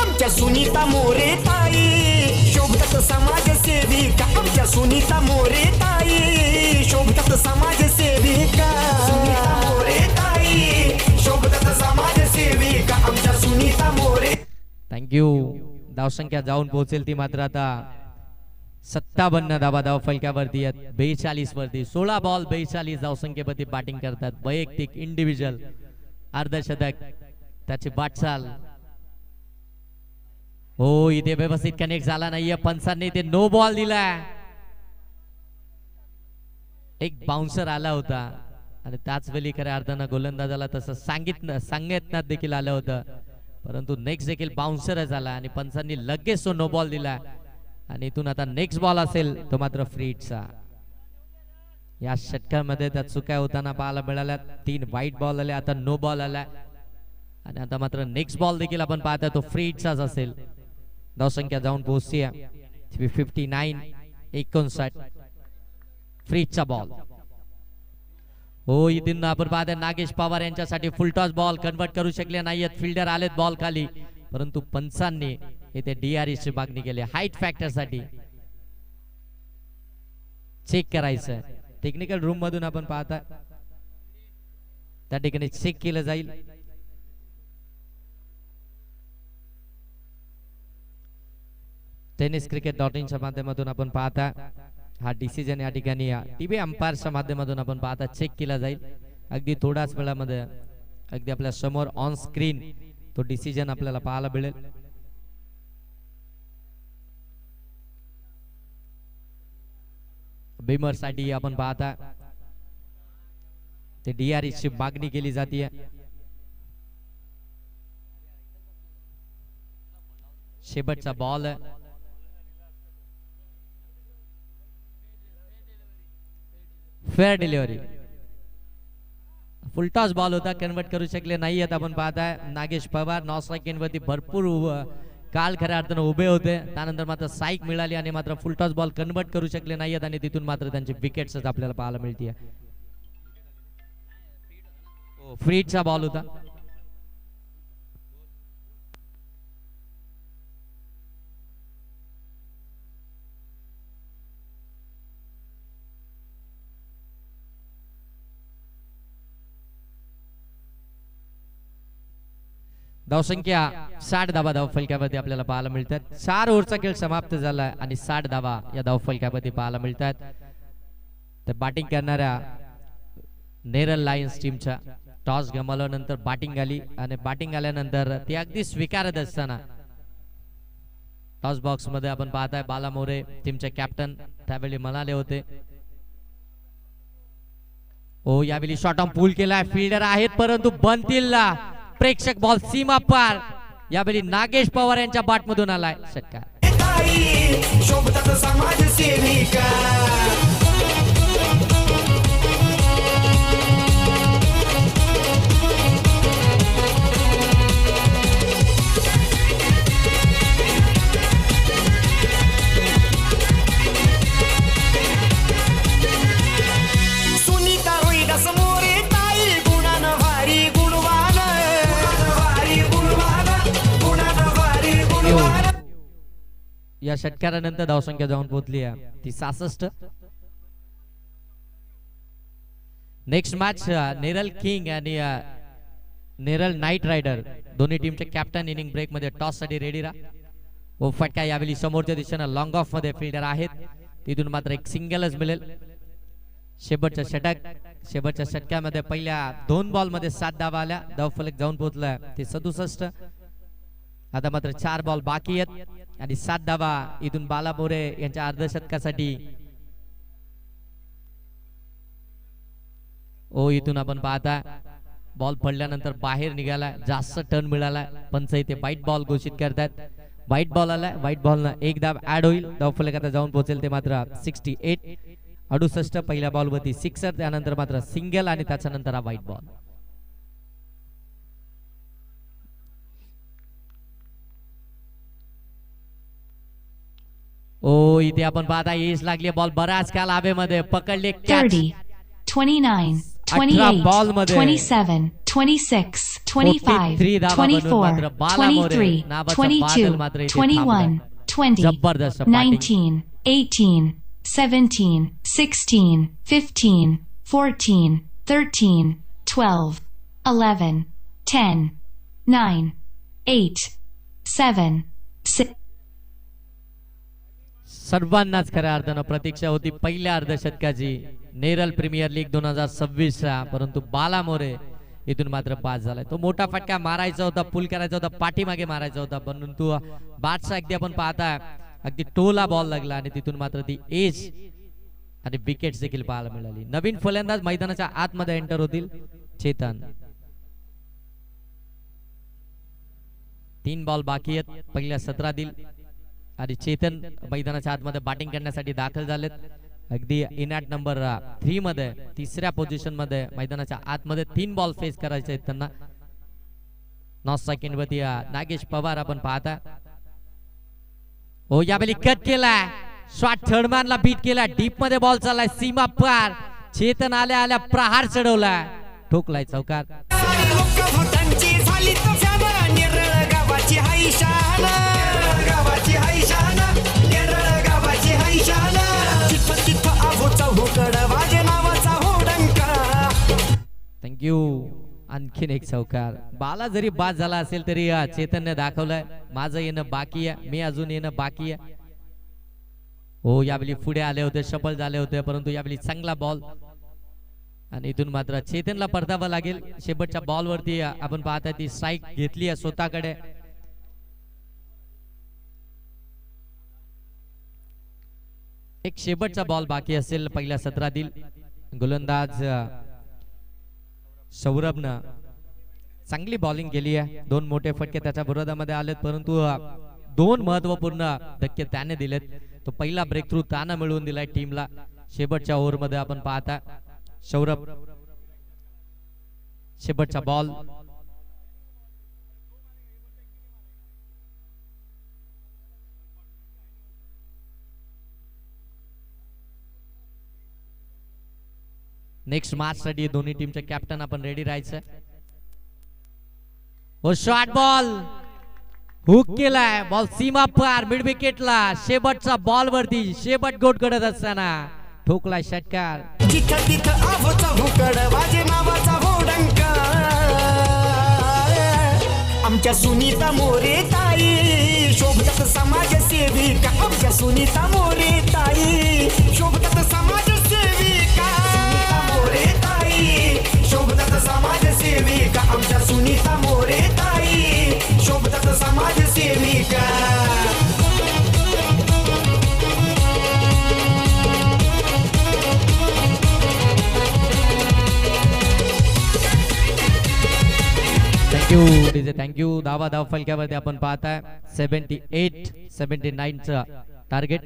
आमच्या सुनीता मोरे ताई शोभतात समाजसेविका. आमच्या सुनीता मोरे ताई शोभतात समाजसेविका. सुनीता मोरे ताई शोभतात समाजसेविका. आमच्या सुनीता मोरे. थँक्यू. धावसंख्या जाऊन पोहोचेल ती मात्र आता 57 धावा धाव फलकावरती आहेत. 42 वरती 16 बॉल 42 धावसंख्येवरती बॅटिंग करतात. वैयक्तिक इंडिव्हिज्युअल अर्धशतक त्याची वाटचाल. हो इथे व्यवस्थित कनेक्ट झाला नाहीये. पंचांनी ते नो बॉल दिला. एक बाउन्सर आला होता आणि त्याच वेळी खऱ्या अर्थानं गोलंदाजाला तसं सांगण्यात देखील आलं होतं, परंतु नेक्स्ट देखील बाउन्सरच आला आणि पंचांनी लगेच तो नो बॉल दिला आणि इथून आता नेक्स्ट बॉल असेल तो मात्र फ्रीटचा. या षटकामध्ये त्या चुका होताना पाहायला मिळाल्या. 3 वाईट बॉल आले, आता नो बॉल आला आणि आता मात्र नेक्स्ट बॉल देखील आपण पाहता तो फ्रीटचाच असेल. धावसंख्या जाऊन पोहोचते 59 फ्रीटचा बॉल. हो, इथून आपण पाहता नागेश पवार यांच्यासाठी फुलटॉस बॉल कन्वर्ट करू शकले नाहीयेत. फिल्डर आलेत बॉल खाली, परंतु पंचांनी इथे DRS ची मागणी केली. हाईट फॅक्टर साठी चेक करायचं. टेक्निकल रूम मधून आपण पाहता त्या ठिकाणी चेक केलं जाईल. टेनिस cricket.in माध्यमातून आपण पाहता हा डिसिजन या ठिकाणी टीव्ही अंपायरच्या माध्यमातून आपण पाहता चेक केला जाईल. अगदी थोड्याच वेळामध्ये अगदी आपल्या समोर ऑन स्क्रीन तो डिसिजन आपल्याला पाहायला मिळेल. बेमर साठी आपण पाहता ते DRS ची मागणी केली जाते. शेवटचा ball fair delivery. Full toss ball होता, कन्वर्ट करू शकले नाही आहेत. आपण पाहताय नागेश पवार नॉन स्ट्राइक वरती भरपूर काल खऱ्या अर्थानं उभे होते, त्यानंतर मात्र साईक मिळाली आणि मात्र फुलटॉस बॉल कन्वर्ट करू शकले नाहीयेत आणि तिथून मात्र त्यांची विकेट्स आपल्याला पाहायला मिळते. फ्रीटचा बॉल होता. धावसंख्या 60 धावा धावफलकावरती आपल्याला पाहायला मिळतात. 4 ओव्हरचा खेळ समाप्त झाला आणि 60 धावा या धावफलकावरती पाहायला मिळतात. तर बॅटिंग करणाऱ्या नेरल लायन्स टीमच्या टॉस गमावल्यानंतर बॅटिंग आली आणि बॅटिंग आल्यानंतर ती अगदी स्वीकारत असताना टॉस बॉक्स मध्ये आपण पाहताय बाला मोरे टीमचे कॅप्टन त्यावेळी म्हणाले होते, ओ यावेळी शॉट ऑन पूल केलाय, फिल्डर आहेत परंतु बनतील प्रेक्षक बॉल सीमा पार. यावेळी नागेश पवार यांच्या बॅट मधून आलाय षटकार. समाज सेविका या षटकारानंतर धावसंख्या जाऊन पोहोचली आहे ती 66. नेक्स्ट मॅच नेरल किंग आणि नेरल नाईट रायडर दोन्ही टीमचे कॅप्टन इनिंग ब्रेक मध्ये टॉस साठी रेडी राहा. व फटका यावेळी समोरच्या दिशेने लॉंग ऑफ मध्ये फिल्डर आहेत, तिथून मात्र एक सिंगलच मिळेल. शेवटच्या षटकामध्ये पहिल्या 2 बॉल मध्ये 7 धावा आल्या. धावफलक जाऊन पोहोचला ते 67. आता मात्र 4 बॉल बाकी आहेत आणि 7 धावा इथून बाला मोरे यांच्या अर्धशतकासाठी. ओ इथून आपण पाहता बॉल पडल्यानंतर बाहेर निघाला, जास्त टर्न मिळाला. पंच इथे व्हाईट बॉल घोषित करतात. व्हाईट बॉल आला, व्हाईट बॉल एक धाव ऍड होईल. धावफलक आता जाऊन पोहोचेल ते मात्र 68. 68 पहिल्या बॉल वरती सिक्सर, त्यानंतर मात्र सिंगल आणि त्याच्यानंतर हा व्हाईट बॉल. ओ इथे आपण पाहता येस लागली बॉल बराच काल हवेमध्ये पकडले. 30, 29, 28, बॉल मध्ये 27, 26, 25, 24, 23, 22, 21, 20, जबरदस्त 19, 18, 17, 16, 15, 14, 13, 12, 11, 10, 9, 8, 7, 6. सर्वांनाच खऱ्या अर्थानं प्रतीक्षा होती पहिल्या अर्धशतकाची नेरल प्रीमियर लीग 2026 चा, परंतु बाला मोरे इथून मात्र पास झालाय. तो मोठा फटका मारायचा होता, पुल करायचा होता, पाठीमागे मारायचा होता, परंतु बॅटचा अगदी आपण पाहता अगदी टोला बॉल लागला आणि तिथून मात्र ती एज आणि विकेट्स देखील पाहायला मिळाली. नवीन फलंदाज मैदानाच्या आतमध्ये एंटर होतील. चेतन. 3 बॉल बाकी आहेत पहिल्या सत्रातील आणि चेतन मैदानाच्या आतमध्ये बॅटिंग करण्यासाठी दाखल झालेत. अगदी इनॅट नंबर 3 मध्ये तिसऱ्या पोझिशन मध्ये मैदानाच्या आतमध्ये 3 बॉल फेस करायचे आहेत त्यांना. 9 सेकंड वरती नागेश पवार आपण पाहता. हो यावेळी कट केलाय. शॉट थर्डमॅनला बीट केला. डीप मध्ये बॉल चाललाय सीमा पार. चेतन आल्या आल्या प्रहार चढवलाय. ठोकलाय चौकार. लोकभटांची झाली तफ्यावर निरळ गावाची हाय शान. गावाची हाय शान. निरळ गावाची हाय शान. तिथं तिथं आहोचा होकड वाजे नावाचा होडंका. थँक्यू. आणखीन एक चौकार. बाला जरी बाद झाला असेल तरी चेतनने दाखवलंय माझं येणं बाकी आहे. मी अजून येणं बाकी आहे. हो यावेळी पुढे आले होते सफल झाले होते परंतु यावेळी चांगला बॉल आणि इथून मात्र चेतनला परतावं लागेल. शेवटच्या बॉल वरती आपण पाहताय ती स्ट्राईक घेतली आहे स्वतःकडे. एक शेवटचा बॉल बाकी असेल पहिल्या सत्रातील. गोलंदाज सौरभनं चांगली बॉलिंग केली आहे. 2 मोठे फटके त्याच्या विरोधामध्ये आलेत परंतु 2 महत्वपूर्ण धक्के त्याने दिलेत. तो पहिला ब्रेक थ्रू त्यानं मिळवून दिलाय टीमला. शेवटच्या ओव्हर मध्ये आपण पाहता सौरभ. शेवटचा बॉल. नेक्स्ट मॅच साठी दोन्ही टीमचे कॅप्टन आपण रेडी राहायचं. हो शॉर्ट बॉल हुक केलाय. बॉल सीमा पार मिड विकेटला. शेवटचा बॉल वरती शेवट गोट करत असताना ठोकलाय षटकार. तिथं तिथं आहोचा होकड वाजे नावाचा होडंका. आमच्या सुनीता मोरे ताई शोभतात समाजसेविका. आमच्या सुनीता मोरे ताई शोभतात समाजसेविका. सुनीता मोरे ताई शोभतात समाजसेविका. आमच्या सुनीता मोरे ताई शोभतात समाजसेविका. थँक्यू. धावा धाव फलक्यावरती आपण पाहताय 78-79 चं टार्गेट.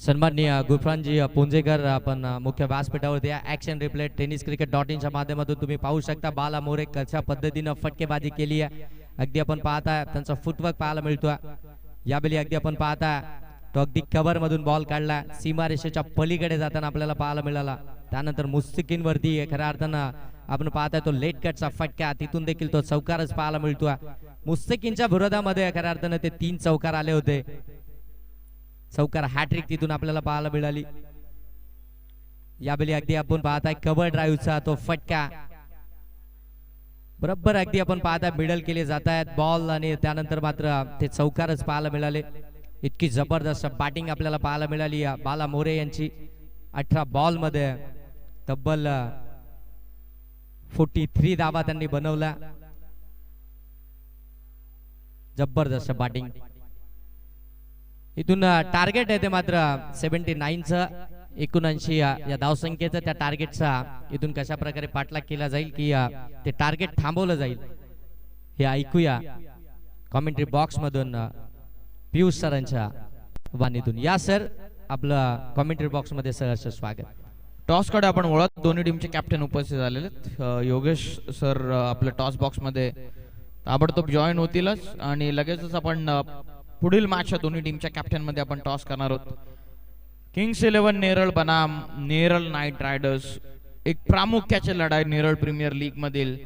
सन्माननीय गुफरानजी पुंजेकर आपण मुख्य व्यासपीठावरती ऍक्शन रिप्ले tenniscricket.in च्या माध्यमातून तुम्ही पाहू शकता. बाला मोरे कशा पद्धतीनं फटकेबाजी केली आहे. अगदी आपण पाहताय त्यांचा फुटवर्क पाहायला मिळतोय. यावेळी अगदी आपण पाहताय तो अगदी कव्हर मधून बॉल काढला. सीमारेषेच्या पलीकडे जाताना आपल्याला पाहायला मिळाला. त्यानंतर मुस्तकीनवरती खऱ्या अर्थानं आपण पाहताय तो लेट कटचा फटका. तिथून देखील तो चौकारच पाहायला मिळतोय. मुस्तकीनच्या विरोधामध्ये खऱ्या अर्थानं ते 3 चौकार आले होते. चौकार हॅट्रिक तिथून आपल्याला पाहायला मिळाली. यावेळी अगदी आपण पाहताय कव्हर ड्राईव्हचा तो फटका. बरोबर अगदी आपण पाहताय मिडल केले जात आहेत बॉल आणि त्यानंतर मात्र ते चौकारच पाहायला मिळाले. इतकी जबरदस्त बॅटिंग आपल्याला पाहायला मिळाली बाला मोरे यांची. 18 बॉल मध्ये तब्बल 43 धावा त्यांनी बनवला. जबरदस्त बॅटिंग. इथून टार्गेट आहे ते मात्र 79चं 79 या धावसंख्येचं त्या टार्गेटचा इथून कशा प्रकारे पाठलाग केला जाईल की ते टार्गेट थांबवलं जाईल हे ऐकूया कमेंट्री बॉक्स मधून पियुष सरांच्या वाणीतून. या सर आपलं कमेंट्री बॉक्स मध्ये सहर्ष स्वागत. टॉस कडे आपण वळत दोन्ही टीमचे कॅप्टन उपस्थित झालेले आहेत. योगेश सर आपल्या टॉस बॉक्स मध्ये ताबडतोब जॉईन होतीलच आणि लगेचच आपण पुढील मॅच दोन्ही टीमच्या कॅप्टन मध्ये आपण टॉस करणार आहोत. किंग्स 11 नेरळ बनाम नेरळ नाईट रायडर्स. एक प्रामुख्याची लढाई नेरळ प्रीमियर लीग मधील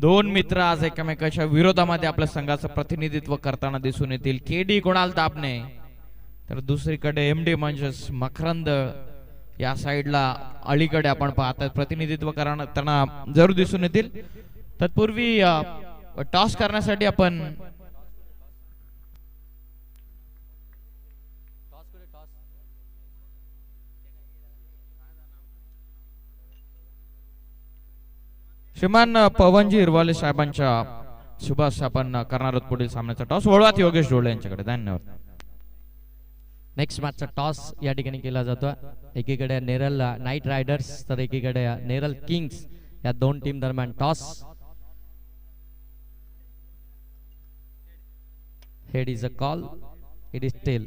2 मित्र आज एकमेकाच्या विरोधामध्ये आपल्या संघाचं प्रतिनिधित्व करताना दिसून येतील. केडी कुणाल दाबणे तर दुसरीकडे एमडी मंचस मकरंद या साइडला अलीकडे आपण पाहतात प्रतिनिधित्व करताना जरूर दिसून येतील. तत्पूर्वी टॉस करण्यासाठी आपण श्रीमान पवनजी हिरवाले साहेबांच्या शुभास आपण करणार आहोत पुढील सामन्याचा टॉस. वळवात योगेश डोळे यांच्याकडे. धन्यवाद. नेक्स्ट मॅचचा टॉस या ठिकाणी केला जातो. एकीकडे नेरल नाईट रायडर्स तर एकीकडे नेरल किंग्स या दोन टीम दरम्यान toss. Head is a call, it is tail.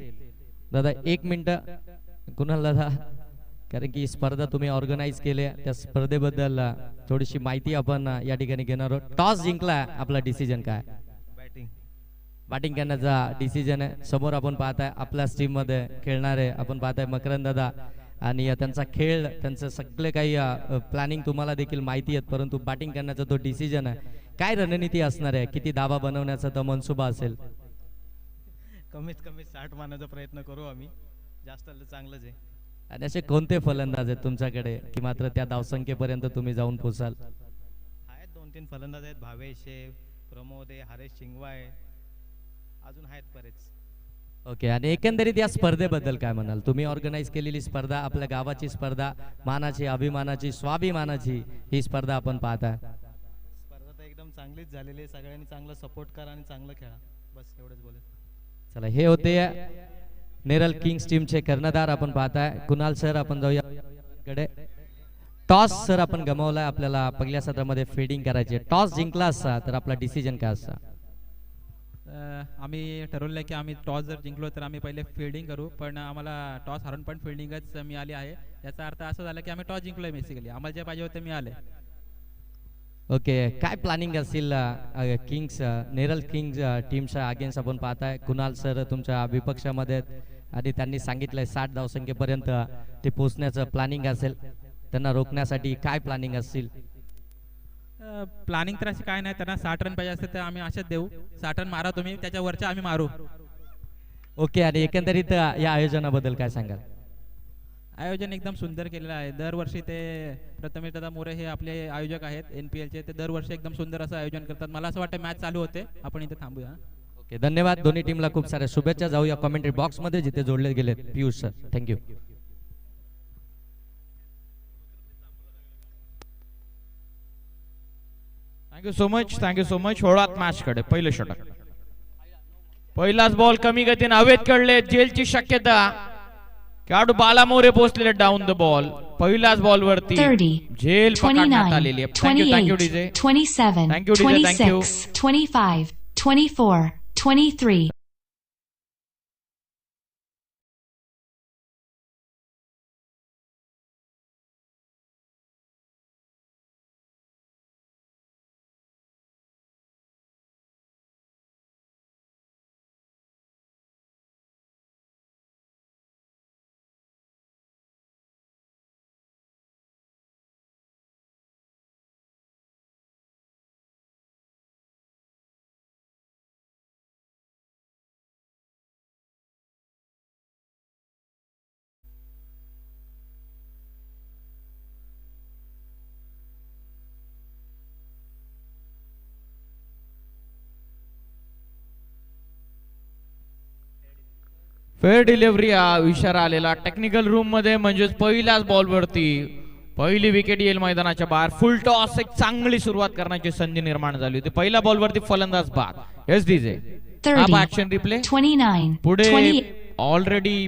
दादा 1 मिनिट कुणाल दादा, कारण की ही स्पर्धा तुम्ही ऑर्गनाईज केली त्या स्पर्धेबद्दल थोडीशी माहिती आपण या ठिकाणी घेणार आहोत. टॉस जिंकला, आपला डिसिजन काय? बॅटिंग करण्याचा डिसिजन आहे. समोर आपण पाहताय आपल्याच टीम मध्ये खेळणारे आपण पाहताय मकरंद दादा आणि त्यांचा खेळ त्यांचं सगळे काही प्लॅनिंग तुम्हाला देखील माहिती आहेत, परंतु बॅटिंग करण्याचा तो डिसिजन आहे. काय रणनीती असणार आहे, किती धावा बनवण्याचा तो मनसुबा असेल? कमीत कमी 60 मारण्याचा प्रयत्न करू आम्ही, जास्त चांगलंच आहे. आणि असे कोणते फलंदाज आहेत तुमच्याकडे की मात्र त्या धावसंख्येपर्यंत तुम्ही जाऊन पोचाल? आहेत 2-3 फलंदाज आहेत, भावेश आहे, प्रमोद आहे, हरेश शिंगवा आहे, अजून आहेत बरेच. ओके. आणि एकंदरीत या स्पर्धेबद्दल काय म्हणाल? तुम्ही ऑर्गनाईज केलेली स्पर्धा, आपल्या गावाची स्पर्धा, मानाची, अभिमानाची, स्वाभिमानाची ही स्पर्धा आपण पाहता. स्पर्धा तर एकदम चांगलीच झालेली आहे. सगळ्यांनी चांगला सपोर्ट करा आणि चांगलं खेळा, बस एवढंच बोलेल. चला, हे होते नेरल किंग्स टीमचे कर्णधार आपण पाहताय कुणाल सर. आपण जाऊया कडे. टॉस सर आपण गमावलाय, आपल्याला पहिल्या सत्रामध्ये फिल्डिंग करायची. टॉस जिंकला असता तर आपला डिसिजन काय असता? आम्ही ठरवलं की आम्ही टॉस जर जिंकलो तर आम्ही पहिले फिल्डिंग करू, पण आम्हाला टॉस हारून पण फिल्डिंगच मिळाली आहे. याचा अर्थ असा झाला की आम्ही टॉस जिंकलोय बेसिकली, आम्हाला जे पाहिजे होते मिळाले. ओके. काय प्लॅनिंग असेल किंग्स नेरल किंग्स टीमच्या अगेन्स्ट आपण पाहताय कुणाल सर तुमच्या विपक्षामध्ये आहेत आणि त्यांनी सांगितलंय 60 धावसंख्येपर्यंत ते पोहोचण्याचं प्लॅनिंग असेल. त्यांना रोखण्यासाठी काय प्लॅनिंग असतील? प्लॅनिंग तर अशी काय नाही, त्यांना 60 रन पाहिजे असते तर आम्ही असेच देऊ. 60 रन मारा तुम्ही, त्याच्या वरच्या आम्ही मारू. ओके. आणि एकंदरीत या आयोजनाबद्दल काय सांगाल? आयोजन एकदम सुंदर केलेलं आहे. दरवर्षी ते प्रथमेश दादा मोरे हे आपले आयोजक आहेत NPLचे, ते दरवर्षी एकदम सुंदर असं आयोजन करतात. मला असं वाटतं मॅच चालू होते, आपण इथे थांबूया. ओके. धन्यवाद. दोन्ही टीमला खूप साऱ्या शुभेच्छा. जाऊया कमेंट्री बॉक्स मध्ये जिथे जोडले गेले Piyush sir. Thank you. Thank you so much, thank you so much. होळात मॅच कडे पहिलं षटक. पहिलाच बॉल कमी गतीने हवेत कडले, जेलची शक्यता. खेळाडू बाला मोरे पोहोचलेले डाऊन द बॉल. पहिल्याच बॉल वरती 30, झेल पकडण्यात 29, आलेली आहे. Thank you 28, DJ. 27, thank you DJ. Thank you. 26, 25, 24, 23. Fair delivery हा इशारा आलेला टेक्निकल रूम मध्ये, म्हणजेच पहिल्याच बॉल वरती पहिली विकेट येईल मैदानाच्या बाहेर. फुल टॉस, एक चांगली सुरुवात करण्याची संधी निर्माण झाली होती. पहिल्या बॉल वरती फलंदाज बाद. S DJ. हा ऍक्शन रिप्ले. 29, पुढे ऑलरेडी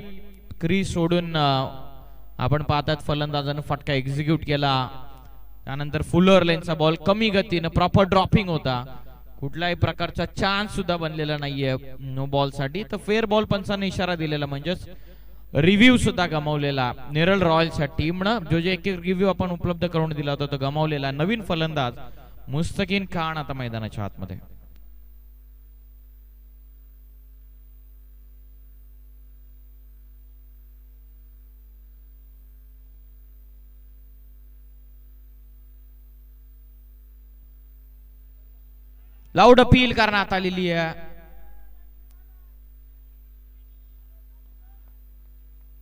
क्रीज सोडून आपण पाहतात फलंदाजानं फटका एक्झिक्यूट केला. त्यानंतर फुलर लेनचा बॉल कमी गतीनं प्रॉपर ड्रॉपिंग होता. कुठल्याही प्रकारचा चान्स सुद्धा बनलेला नाहीये नो बॉल साठी. तर फेअर बॉल पंचाने इशारा दिलेला, म्हणजेच रिव्ह्यू सुद्धा गमावलेला नेरल रॉयल्सच्या टीमनं. जो जे एक रिव्ह्यू आपण उपलब्ध करून दिला होता तो गमावलेला. नवीन फलंदाज मुस्तकीन खान आता मैदानाच्या आतमध्ये. लाऊड अपील करण्यात आलेली आहे.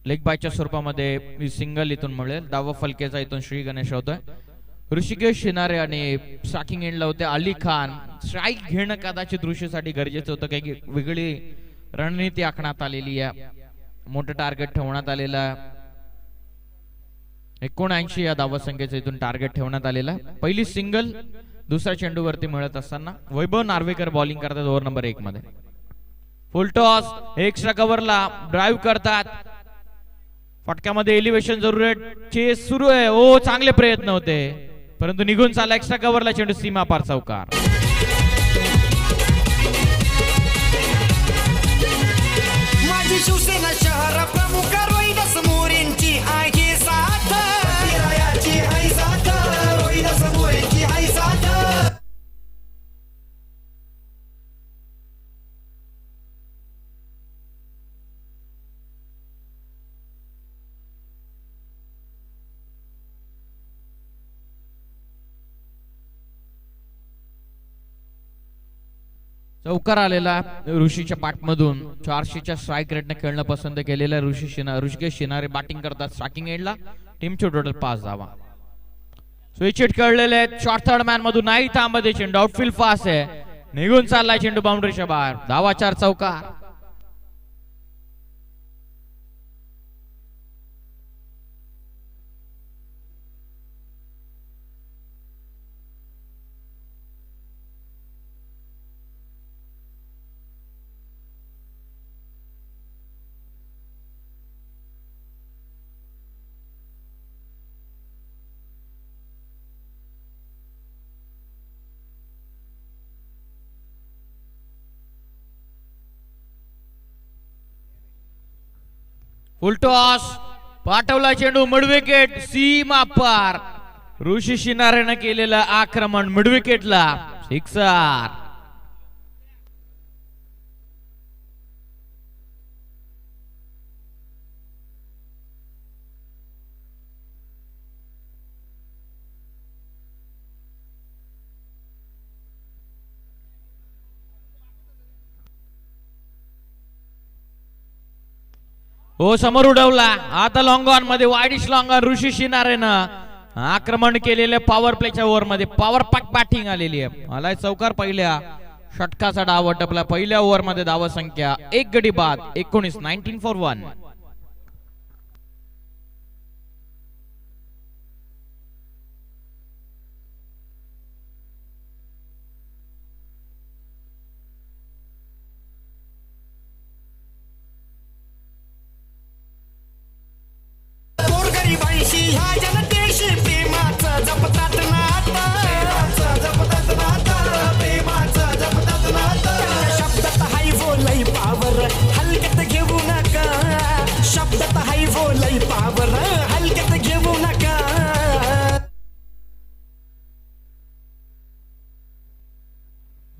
लेग बायच्या स्वरूपामध्ये सिंगल इथून मिळेल. डावा फलकेचा इथून श्री गणेश होतोय. ऋषिकेश शिनारे आणि स्ट्रायकिंग एंडला होते अली खान. स्ट्राईक घेणं कदाचित दृश्यासाठी गरजेचं होतं, काही वेगळी रणनीती आखण्यात आलेली आहे. मोठं टार्गेट ठेवण्यात आलेलं आहे. 79 या धावा संख्येचं इथून टार्गेट ठेवण्यात आलेलं आहे. पहिली सिंगल दुसऱ्या चेंडूवरती मिळत असताना वैभव नार्वेकर बॉलिंग करतात ओव्हर नंबर 1 मध्ये. फुल टॉस एक्स्ट्रा कव्हरला ड्राईव्ह करतात. फटक्यामध्ये एलिव्हेशन जरूर आहे. चेस सुरू आहे. ओ चांगले प्रयत्न होते परंतु निघून चालला एक्स्ट्रा कव्हरला चेंडू सीमा पार चौकार. माझी शिवसेना शहर प्रमुख रोहिदास मोरेंची आहे साथ. विरायाची आहे साथ. रोहिदास मोरेंची आहे साथ. चौकार आलेला ऋषीच्या पाठमधून 400च्या स्ट्राईक रेटने खेळणं पसंत केलेलं ऋषिकेश शिनारे बॅटिंग करतात. स्ट्रायकिंग एंडला टीमचे टोटल 5 धावा. स्विच हिट खेळलेले आहेत. शॉर्ट थर्ड मॅन मधून नाही थांबते चेंडू. आउटफील्ड फास्ट आहे. निघून चाललाय चेंडू बाउंड्रीच्या बाहेर. धावा 4 चौकार. फुल टॉस पाठवला चेंडू मिड विकेट सीमा पार. ऋषी शिनारेनं केलेलं आक्रमण मिड विकेटला सिक्सर. हो समोर उडवला. आता लॉंग ऑन मध्ये वाईडिश लॉंग ऑन ऋषी शिनारेनं आक्रमण केलेल्या पॉवर प्लेच्या ओव्हर मध्ये पॉवर पॅक बॅटिंग आलेली आहे. आलाय चौकार. पहिल्या षटकाचा डाव टपला. पहिल्या ओव्हर मध्ये धाव संख्या 1 गडी बाद 19. 19 for 1. गोरगरिबांशी ह्या जनतेशी प्रेमाचं जपतात नातं. जपतात नातं. प्रेमाचं जपतात नातं. शब्दात हाय बोलई पावर हलक्यात घेऊ नका. शब्दात हाय बोलई पावर हलक्यात घेऊ नका.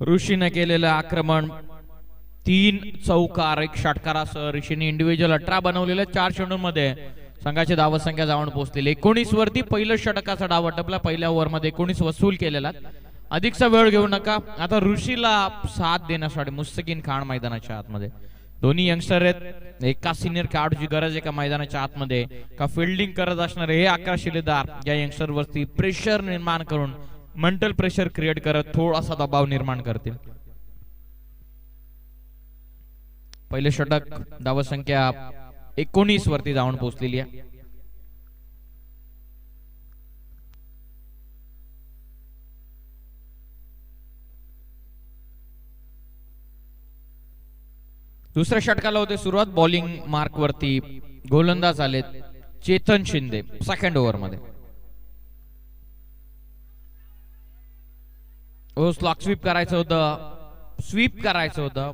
ऋषीने केलेलं आक्रमण 3 चौकार 1 षटकारासह ऋषीने इंडिव्हिज्युअल 18 बनवलेल्या 4 चेंडूंमध्ये संघाची धाव संख्या जाऊन पोहोचलेली 19 वरती. पहिलं षटकाचा डाव टपला. पहिल्या ओव्हर मध्ये 19 वसूल केलेला. अधिकचा वेळ घेऊ नका. आता ऋषीला साथ देण्यासाठी मुस्तकीन खान मैदानाच्या आतमध्ये. दोन्ही यंगस्टर आहेत. एका सिनियर खेळाडूची गरज आहे का मैदानाच्या आतमध्ये का फिल्डिंग करत असणारे हे 11 शिलेदार या यंगस्टर वरती प्रेशर निर्माण करून मेंटल प्रेशर क्रिएट करत थोडासा दबाव निर्माण करतील. पहिले षटक धाव संख्या 19 वरती जाऊन पोहोचलेली आहे. दुसऱ्या षटकाला होते सुरुवात. बॉलिंग मार्क वरती गोलंदाज आलेत चेतन शिंदे सेकंड ओव्हर मध्ये. स्लॉक स्वीप करायचं होतं.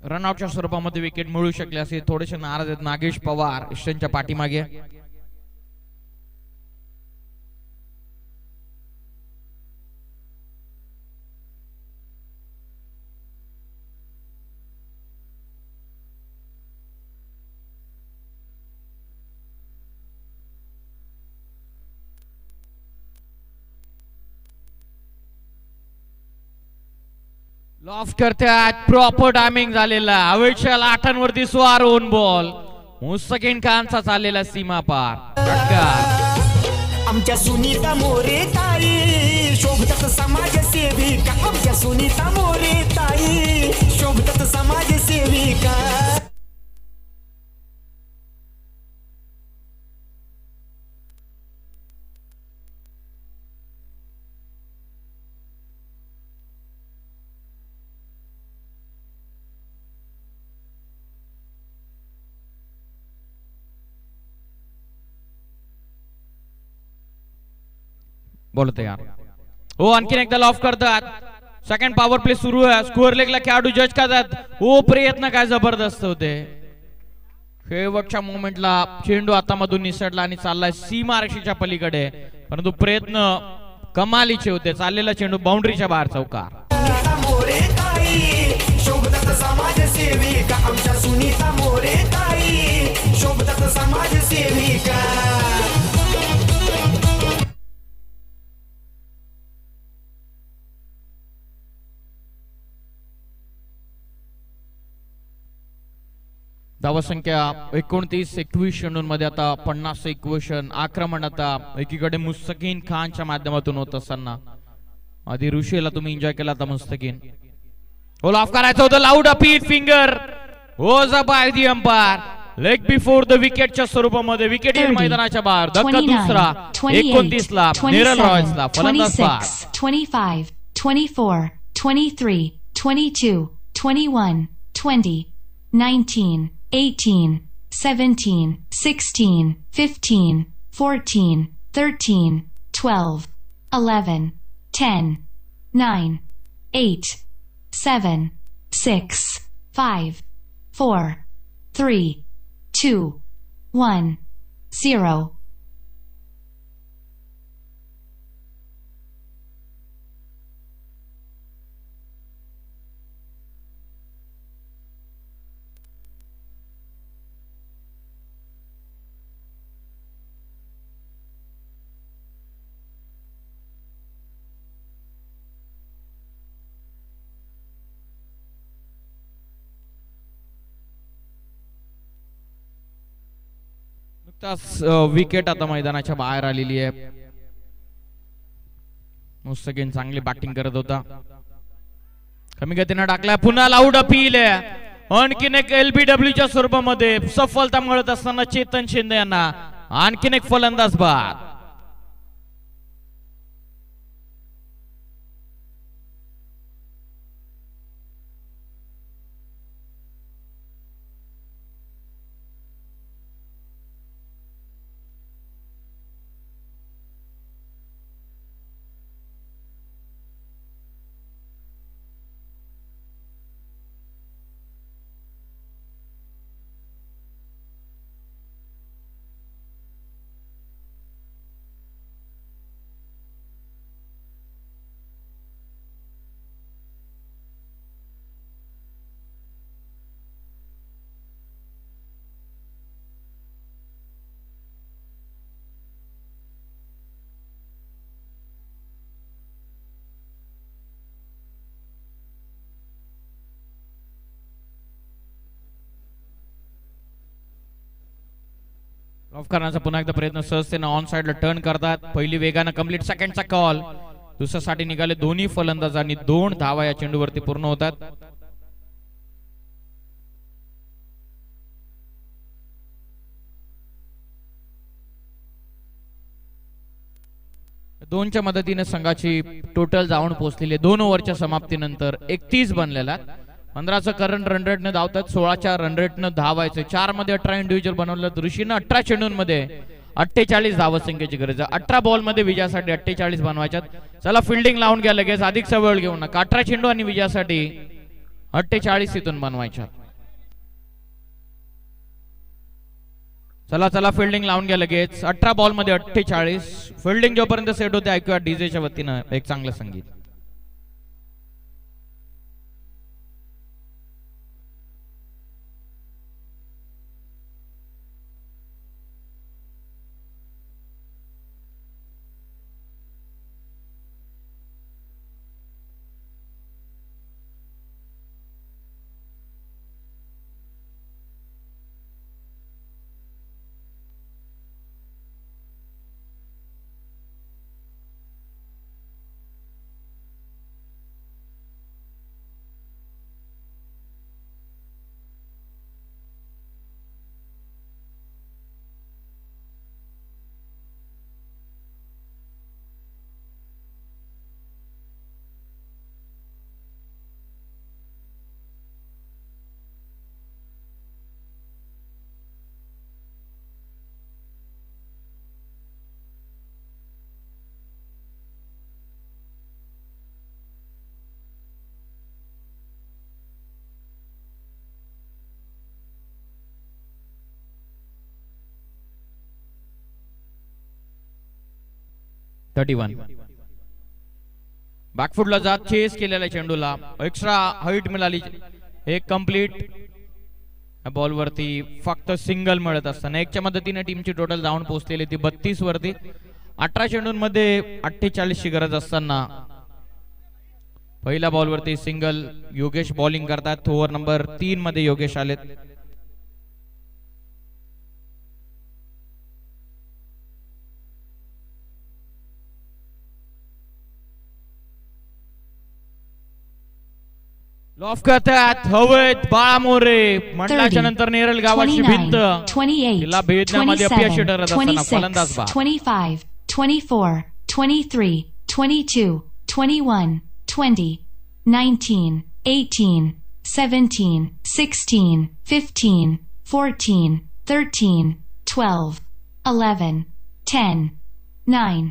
रनआउटच्या स्वरूपामध्ये विकेट मिळू शकले असे थोडेसे नाराज आहेत नागेश पवार ईस्टर्नच्या पाठीमागे. लॉफ करतात. प्रॉपर टायमिंग झालेला. हवेच्या लाटांवरती स्वार होऊन बॉल मुस्तकीन खानचा चाललेला सीमा पार. आमच्या सुनीता मोरे ताई शोभतात समाजसेविका. आमच्या सुनीता मोरे ताई शोभतात समाजसेविका. बोलतो यार. हो आणखीन एकदा लॉफ करतात. सेकंड पॉवर प्ले सुरू आहे. स्कोअर लेगला खेळाडू जज करतात. हो प्रयत्न काय जबरदस्त होते. शेवटच्या मोमेंटला चेंडू हातामधून निसटला आणि चाललाय सीमारेषेच्या पलीकडे, परंतु प्रयत्न कमालीचे होते. चाललेला चेंडू बाउंड्रीच्या बाहेर चौकार. सुनीता मोरे ताई शोभतात समाजसेविका आमच्या सुनीता मोरे ताई शोभतात समाजसेविका. धावसंख्या 29. 21 चेंडूंमध्ये आता 50 इक्वेशन. आक्रमण आता एकीकडे मुस्तकीन खानच्या माध्यमातून होत असताना आधी ऋषीला तुम्ही एन्जॉय केला. आता मुस्तकीन हो ऑफ करायचं होतं. Loud appeal finger was a by the umpire. Leg before the विकेटच्या स्वरूपामध्ये विकेट येईल मैदानाच्या बाहेर. धक्का दुसरा 29 ला नेरल रॉयल्सला. फलंदाज बाद. 25, 24, 23, 22, 21, 20, 19, 18, 17, 16, 15, 14, 13, 12, 11, 10, 9, 8, 7, 6, 5, 4, 3, 2, 1, 0. विकेट आता मैदानाच्या बाहेर आलेली आहे. मुस्तकीन चांगली बॅटिंग करत होता. कमी गतीने टाकलाय. पुन्हा लाऊड अपील आहे. आणखीन एक LBWच्या स्वरूपामध्ये सफलता मिळत असताना चेतन शिंदे यांना आणखीन एक फलंदाज बाद. ऑफ करण्याचा पुन्हा एकदा प्रयत्न. सहजतेने ऑन साइडला टर्न करतात. पहिली वेगानं कंप्लीट. सेकंडचा कॉल. दुसऱ्यासाठी निघाले दोन्ही फलंदाज आणि 2 धावा या चेंडूवरती पूर्ण होतात. दोनच्या मदतीने संघाची टोटल जाऊन पोहोचलेली 2 ओव्हरच्या समाप्तीनंतर 31 बनलेला. 15चं करंट रन रेटने धावतात. 16च्या रन रेटनं धावायचं. 4 मध्ये 18 इंडिव्हिज्युअल बनवलं. ऋषीनं 18 चेंडूंमध्ये 48 धावसंख्येची गरज आहे. 18 बॉल मध्ये विजयासाठी 48 बनवायच्यात. चला फिल्डिंग लावून घ्या लगेच. अधिकचा वेळ घेऊ नका. 18 चेंडू आणि विजयासाठी 48 इथून बनवायच्यात. चला चला फिल्डिंग लावून घ्या लगेच. 18 बॉल मध्ये 48. फिल्डिंग जोपर्यंत सेट होते ऐकूया डीजेच्या वतीनं एक चांगलं संगीत. 31. बॅकफुटला जात चेस केलेल्या चेंडूला एक्स्ट्रा हाईट मिळाली. एक कंप्लीट बॉल वरती फक्त सिंगल मिळत असताना 1च्या मदतीने टीमची टोटल धावून पोहोचलेली ती 32 वरती. 18 चेंडूंमध्ये 48 ची गरज असताना पहिल्या बॉल वरती सिंगल. योगेश बॉलिंग करतात. ओव्हर नंबर 3 मध्ये योगेश आलेत. लॉफ करतात हवेत बाळा मोरे. म्हटल्याच्या नंतर नेरळ गावाची भिंत 28, तिला भेदण्यामध्ये अपयशी ठरत असताना 26, फलंदाज बाद. 25, 24, 23, 22, 21, 20, 19, 18, 17, 16, 15, 14, 13, 12, 11, 10, 9.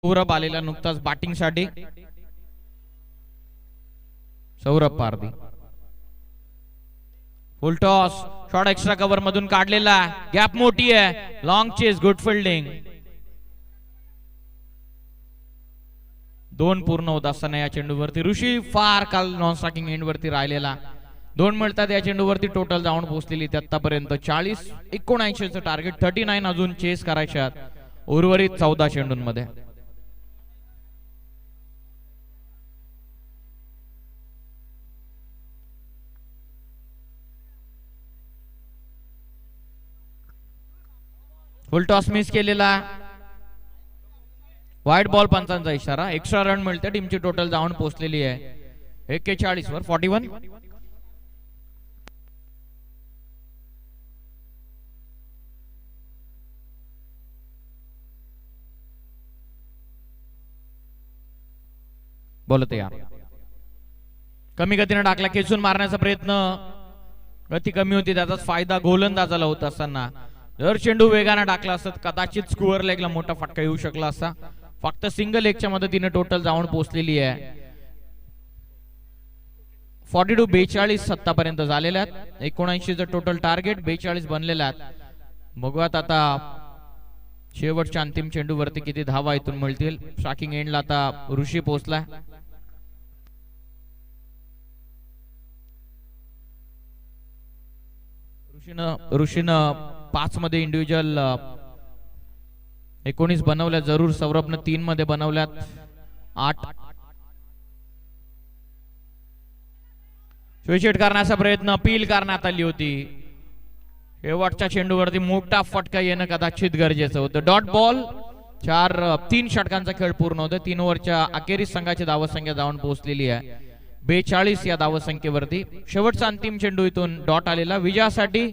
सौरभ आलेला नुकताच बॅटिंग साठी. सौरभ पारदी फुल टॉस शॉट एक्स्ट्रा कव्हर मधून काढलेला. गॅप मोठी आहे. Long chess good fielding. 2 पूर्ण होत असताना या चेंडूवरती ऋषी फार काल नॉन स्ट्रायकिंग एंड वरती राहिलेला. 2 मिळतात या चेंडूवरती टोटल जाऊन पोहोचलेली ते आतापर्यंत 40. 79चं टार्गेट. 39 अजून चेस करायच्यात उर्वरित 14 चेंडूंमध्ये. फुल टॉस मिस केलेला. व्हाईट बॉल पंचांचा इशारा. एक्स्ट्रा रन मिळते. टीमची टोटल जाऊन पोहोचलेली आहे 41 वर. 41. बोलत यार कमी गतीने टाकला. खेचून मारण्याचा प्रयत्न. गती कमी होती त्याचाच फायदा गोलंदाजाला होत असताना. जर चेंडू वेगाने टाकला असत कदाचित स्कोअर लेगला मोठा फटका येऊ शकला असता. फक्त सिंगल लेगच्या मदतीने टोटल जाऊन पोहोचलेली आहे. 42 आतापर्यंत झालेल्या आहेत. 79चं टोटल टार्गेट. 42 बनलेल्या आहेत. बघूयात आता शेवटच्या अंतिम चेंडूवरती किती धावा इथून मिळतील. स्ट्रायकिंग एंडला आता ऋषी पोहोचला. ऋषीनं 5 मध्ये इंडिव्हिज्युअल 19 बनवल्या. जरूर सौरभनं 3 मध्ये बनवल्यात 8. स्विचेट करण्याचा प्रयत्न अपील करण्यात आली होती. शेवटच्या चेंडूवरती मोठा फटका येणं कदाचित गरजेचं होतं. Dot ball. 3 षटकांचा खेळ पूर्ण होतो. 3 ओव्हरच्या अखेरीस संघाची धावसंख्या जाऊन पोहोचलेली आहे 42 या धावसंख्येवरती. शेवटचा अंतिम चेंडू इथून डॉट आलेला. विजयासाठी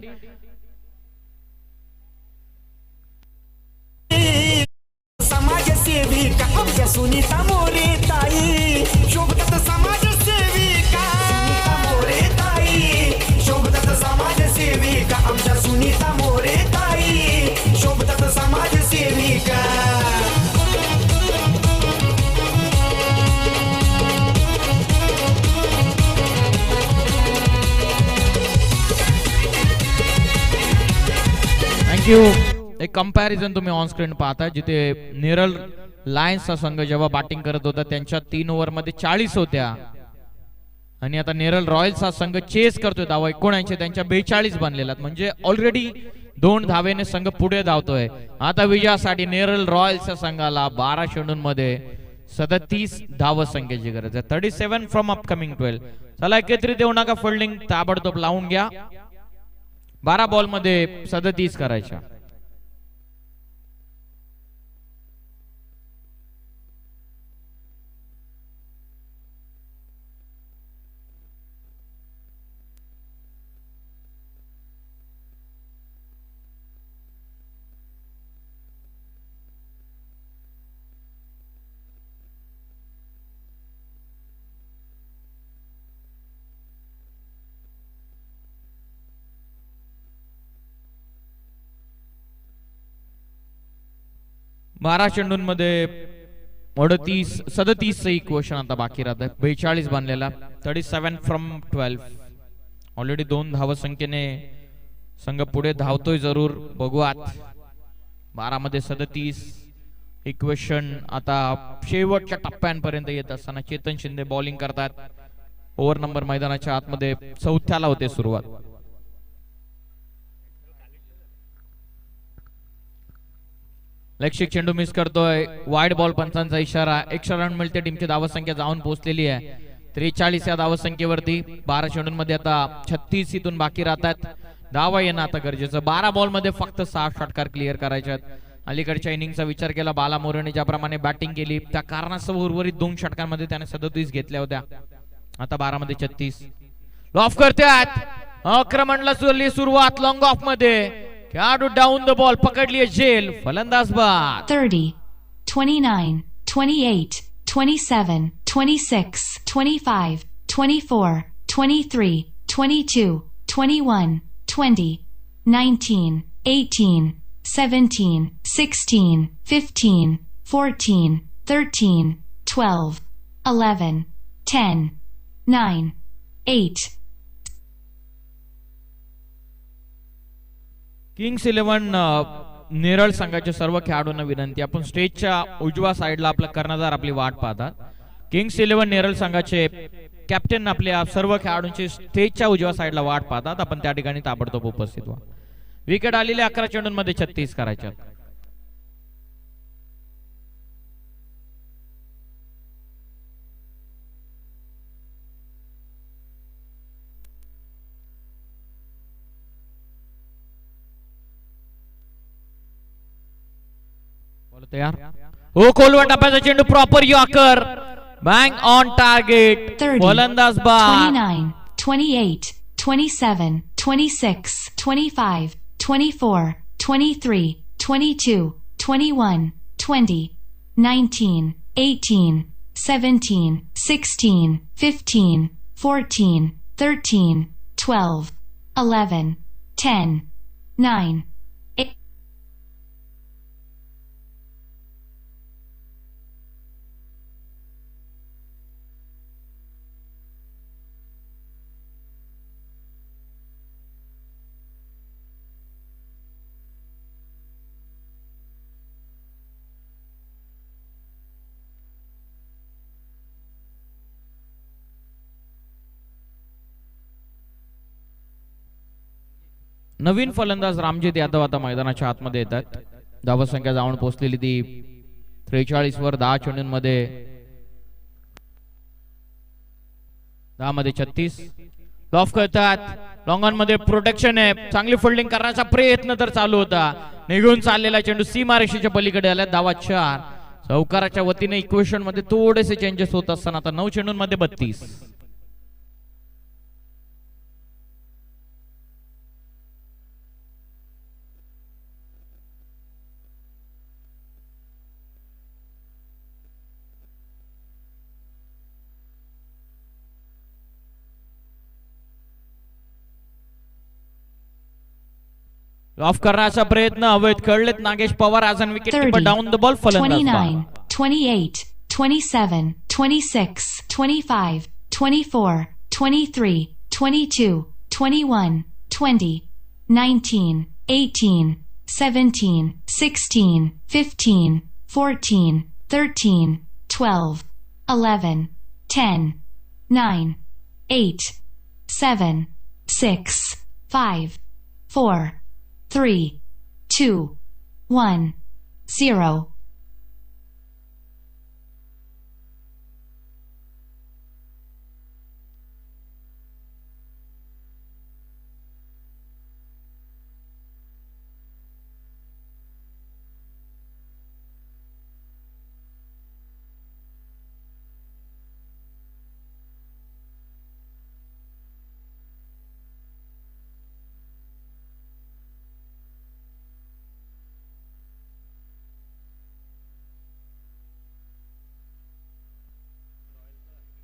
समाजसेविका आमच्या सुनीता मोरे ताई. शोभतात समाजसेविका सुनीता मोरे ताई. शोभतात समाजसेविका आमच्या सुनीता मोरे ताई. शोभतात समाजसेविका. थँक्यू. एक कंपॅरिझन तुम्ही ऑन स्क्रीन पाहता, जिथे नेरल लायन्सचा संघ जेव्हा बॅटिंग करत होता त्यांच्या 3 ओव्हरमध्ये 40 होत्या आणि आता नेरल रॉयल्सचा संघ चेस करतोय धावा 79, त्यांच्या 42 बनलेल्या, म्हणजे ऑलरेडी 2 धावेने संघ पुढे धावतोय. आता विजयासाठी नेरल रॉयल्सच्या संघाला 12 चेंडूंमध्ये 37 धाव संख्येची गरज आहे. 37 फ्रॉम अपकमिंग 12. चला एकत्रित येऊ नका, फिल्डिंग ताबडतोब लावून घ्या. 12 बॉल मध्ये 37 करायच्या. बारा चेंडूंमध्ये 37 इक्वेशन आता बाकी राहत आहे. 42 बांधलेला. 37 फ्रॉम 12. ऑलरेडी 2 धाव संख्येने संघ पुढे धावतोय जरूर. बघूयात 12 मध्ये 37 इक्वेशन आता शेवटच्या टप्प्यांपर्यंत येत असताना चेतन शिंदे बॉलिंग करतात. ओव्हर नंबर मैदानाच्या आतमध्ये 4थ्याला होते सुरुवात. लक्षिक चेंडू मिस करतोय. वाईड बॉल पंचांचा इशारा. एक्स्ट्रा रन मिळते. टीमची धावसंख्या जाऊन पोहोचलेली आहे 43 या धावसंख्येवरती. 12 चेंडूंमध्ये आता 36 इथून बाकी राहतात. धावा येणं आता गरजेचं. 12 बॉल मध्ये फक्त 6 षटकार क्लिअर करायच्यात. अलीकडच्या इनिंगचा विचार केला बाला मोरेने ज्याप्रमाणे बॅटिंग केली त्या कारणास्तव उर्वरित 2 षटकांमध्ये त्याने 37 घेतल्या होत्या. आता 12 मध्ये 36. लॉफ करतात. आक्रमणला सुरुवात लॉंग ऑफ मध्ये. खेळाडू डाऊन द बॉल पकडली झेल. फलंदाज बाद. 30, 29, 28, 27, 26, 25, 24, 23, 22, 21, 20, 19, 18, 17, 16, 15, 14, 13, 12, 11, 10, 9, 8. किंग्स 11 नेरळ संघाच्या सर्व खेळाडूंना विनंती, आपण स्टेजच्या उजव्या साइडला आपला कर्णधार आपली वाट पाहतात. किंग्स 11 नेरळ संघाचे कॅप्टन आपल्या सर्व खेळाडूंची स्टेजच्या उजव्या साइडला वाट पाहतात. आपण त्या ठिकाणी ताबडतोब उपस्थित व्हा. विकेट आलेले 11 चेंडूंमध्ये 36 करायच्या. तयार हो. खोलवा टप्प्याचा चेंडू proper yorker. Bang on target. फलंदाज बाद. 29, 28, 27, 26, 25, 24, 23, 22, 21, 20, 19, 18, 17, 16, 15, 14, 13, 12, 11, 10, 9, 8. नवीन फलंदाज रामजित यादव आता मैदानाच्या आतमध्ये येतात. धावसंख्या जाऊन पोहोचलेली ती 43 वर. 10 चेंडूंमध्ये 10 मध्ये 36. लॉफ करतात. लॉंग ऑन मध्ये प्रोटेक्शन आहे. चांगली फिल्डिंग करण्याचा प्रयत्न तर चालू होता. निघून चाललेला चेंडू सीमारेषेच्या पलीकडे आला. धावा 4. चौकाराच्या वतीने इक्वेशन मध्ये थोडेसे चेंजेस होत असताना आता 9 चेंडूंमध्ये 32. ऑफ करण्याचा प्रयत्न. अवैध खेळलेत नागेश पवार. आज wicket keeper down the ball. 29, 28, 27, 26, 25, 24, 23, 22, 21, 20, 19, 18, 17, 16, 15, 14, 13, 12, 11, 10, 9, 8, 7, 6, 5, 4, 3, 2, 1, 0.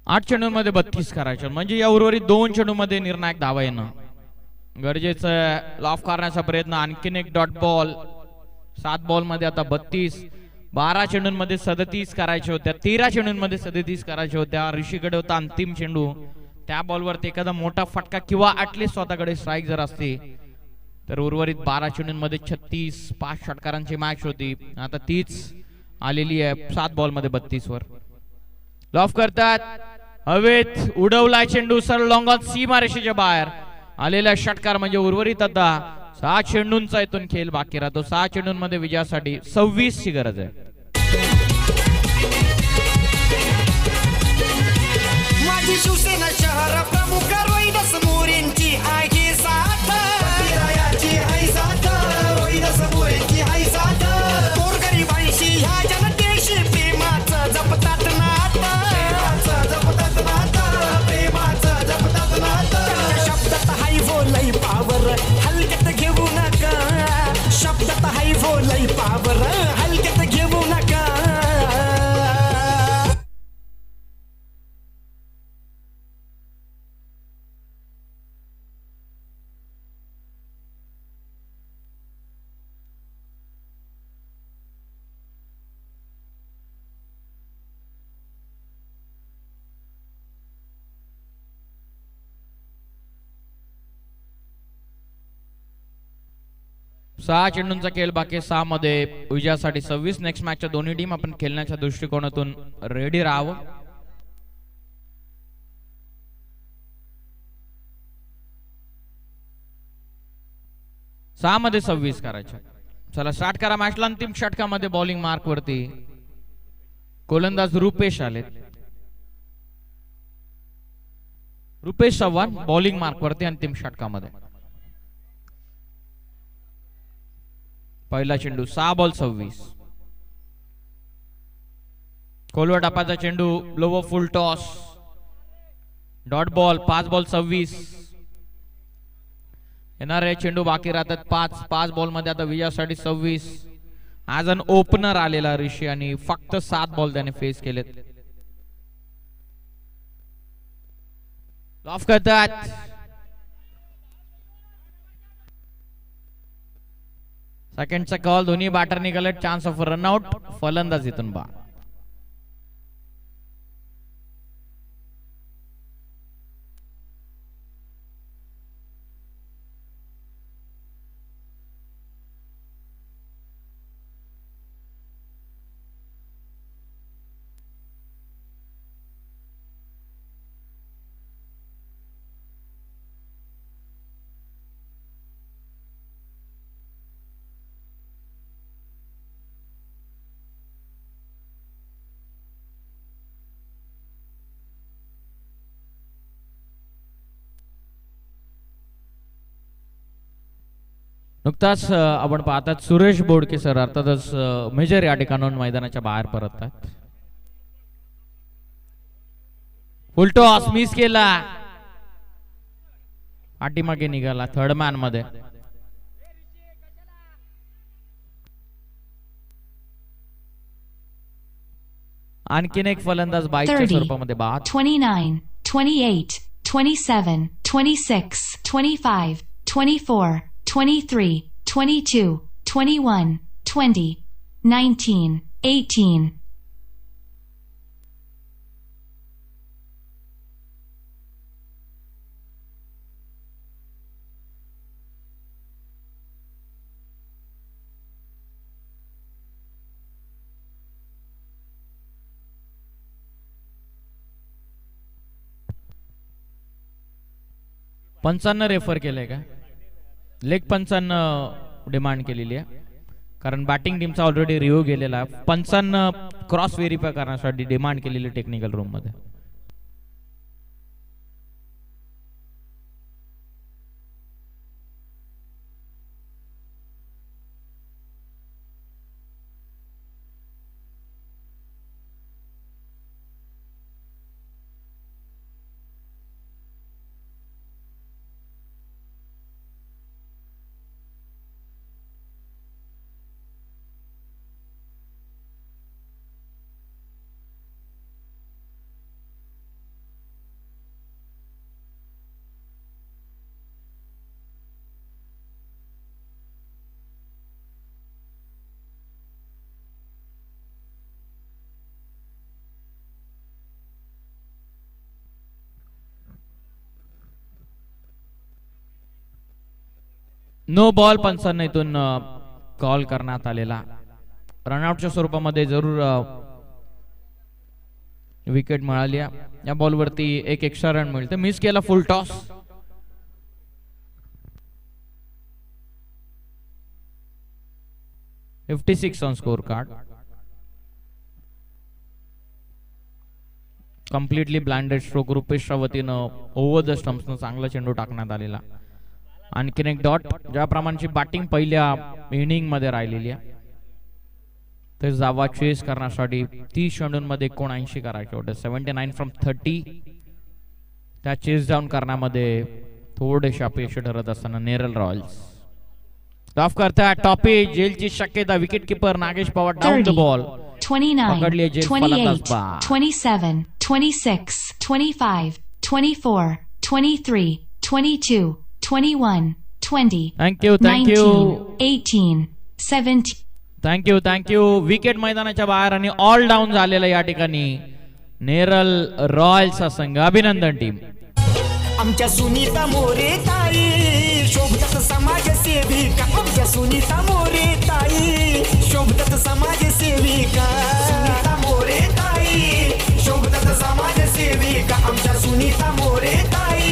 आठ चेंडूंमध्ये 32 करायचे म्हणजे या उर्वरित 2 चेंडूंमध्ये निर्णायक धावा येणं गरजेचं. लॉफ करण्याचा प्रयत्न, आणखीन एक डॉट बॉल. 7 बॉल मध्ये आता 32. 12 चेंडूंमध्ये 37 करायचे होत्या, 13 चेंडूंमध्ये 37 करायचे होत्या. ऋषीकडे होता अंतिम चेंडू, त्या बॉलवरती एखादा मोठा फटका किंवा ॲटलिस्ट स्वतःकडे स्ट्राईक जर असते तर उर्वरित 12 चेंडूंमध्ये 36. 5 षटकारांची मॅच होती, आता तीच आलेली आहे 7 बॉल मध्ये 32 वर. लॉफ करतात, हवेत उडवला चेंडू सर लॉंग ऑन सीमारेषेच्या बाहेर आलेला षटकार म्हणजे उर्वरित आता 6 चेंडूंचा इथून खेळ बाकी राहतो. 6 चेंडूंमध्ये विजयासाठी 26 ची गरज आहे. माझी शिवसेना शहर प्रमुख रोहिदास मोरेंची आहे साथ. रायाची आहे साथ, रोहिदास मोरेंची आहे साथ. गोरगरिबांशी ह्या जनतेशी प्रेमाचं जपतात नातं. प्रेमाचं जपतात नातं, प्रेमाचं जपतात नातं. शब्दात हाय बोलई पावर, हलक्यात घेऊ नका. शब्दात हाय बोलई पावर, हलक्यात घेऊ नका. सहा चेंडूंचा खेळ बाकी. 6 मध्ये विजयासाठी 26. नेक्स्ट मॅचच्या दोन्ही टीम आपण खेळण्याच्या दृष्टिकोनातून रेडी राहावं. सहा मध्ये 26 करायचे. चला स्टार्ट करा मॅचला. अंतिम षटकामध्ये बॉलिंग मार्क वरती गोलंदाज रुपेश आले. रुपेश चव्हाण बॉलिंग मार्क वरती अंतिम षटकामध्ये. पहिला चेंडू 6 बॉल 26. खोलवा टापाचा चेंडू, लोवर फुल टॉस, डॉट बॉल. 5 बॉल 26. येणारे चेंडू बाकी राहतात 5 बॉल मध्ये आता विजयासाठी 26. आज अन ओपनर आलेला ऋषी आणि फक्त 7 बॉल त्याने फेस केलेत. लॉफ करतात. सेकंडचा कॉल, दोन्ही बॅटर निघाले. चान्स ऑफ रनआउट, फलंदाज इथून बाद. नुकताच आपण पाहतात सुरेश बोडके सर अर्थातच मेजर या ठिकाणाहून मैदानाच्या बाहेर परत आहेत. फुल टॉस मिस केला, पाठीमागे निघाला थर्ड मॅन मध्ये. आणखीन एक फलंदाज बाईकच्या स्वरूपामध्ये बाद. 29, 28, 27, 26, 25, 24, 23, 22, 21, 20, 19, 18. पंचांना रेफर केलंय का? लेग पंचांना डिमांड केलेली आहे, कारण बॅटिंग टीमचा ऑलरेडी रिव्ह्यू गेलेला आहे. पंचांना क्रॉस व्हेरीफाय करण्यासाठी डिमांड केलेली टेक्निकल रूम मध्ये. नो बॉल पंचांना इथून कॉल करण्यात आलेला. रनआउटच्या स्वरूपामध्ये जरूर विकेट मिळाली. या बॉलवरती एक एक्स्ट्रा रन मिळते. मिस केला full toss. $56 on score card. Completely blinded stroke रुपेशच्या वतीनं ओव्हर द स्टंप्सनं चांगला चेंडू टाकण्यात आलेला. आणखीन एक डॉट. ज्याप्रमाणे बॅटिंग पहिल्या इनिंग मध्ये राहिलेली आहे, ते जावा चेस करण्यासाठी 30 चेंडूंमध्ये 79 करायचे होते. 79 फ्रॉम 30. त्या चेस डाऊन करण्यामध्ये थोडेसे अपयशी ठरत असताना नेरल रॉयल्स टॉप करतात. टॉपी जेलची शक्यता. Wicket keeper Nagesh Pawar down the ball. 29, पकडली जेल 28, फलंदाज. 27, 26, 25, 24, 23, 22, 21, 20, थँक्यू 19, 18, 17. थँक्यू. विकेट मैदानाच्या बाहेर आणि ऑल डाऊन झालेला या ठिकाणी नेरल रॉयल्सचा संघ. अभिनंदन टीम. आमच्या सुनीता मोरे ताई शोभतात समाजसेविका. आमच्या सुनीता मोरे ताई शोभतात समाजसेविका. सुनीता मोरे ताई शोभतात समाजसेविका. आमच्या सुनीता मोरे ताई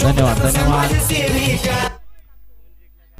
शोभतात समाजसेविका.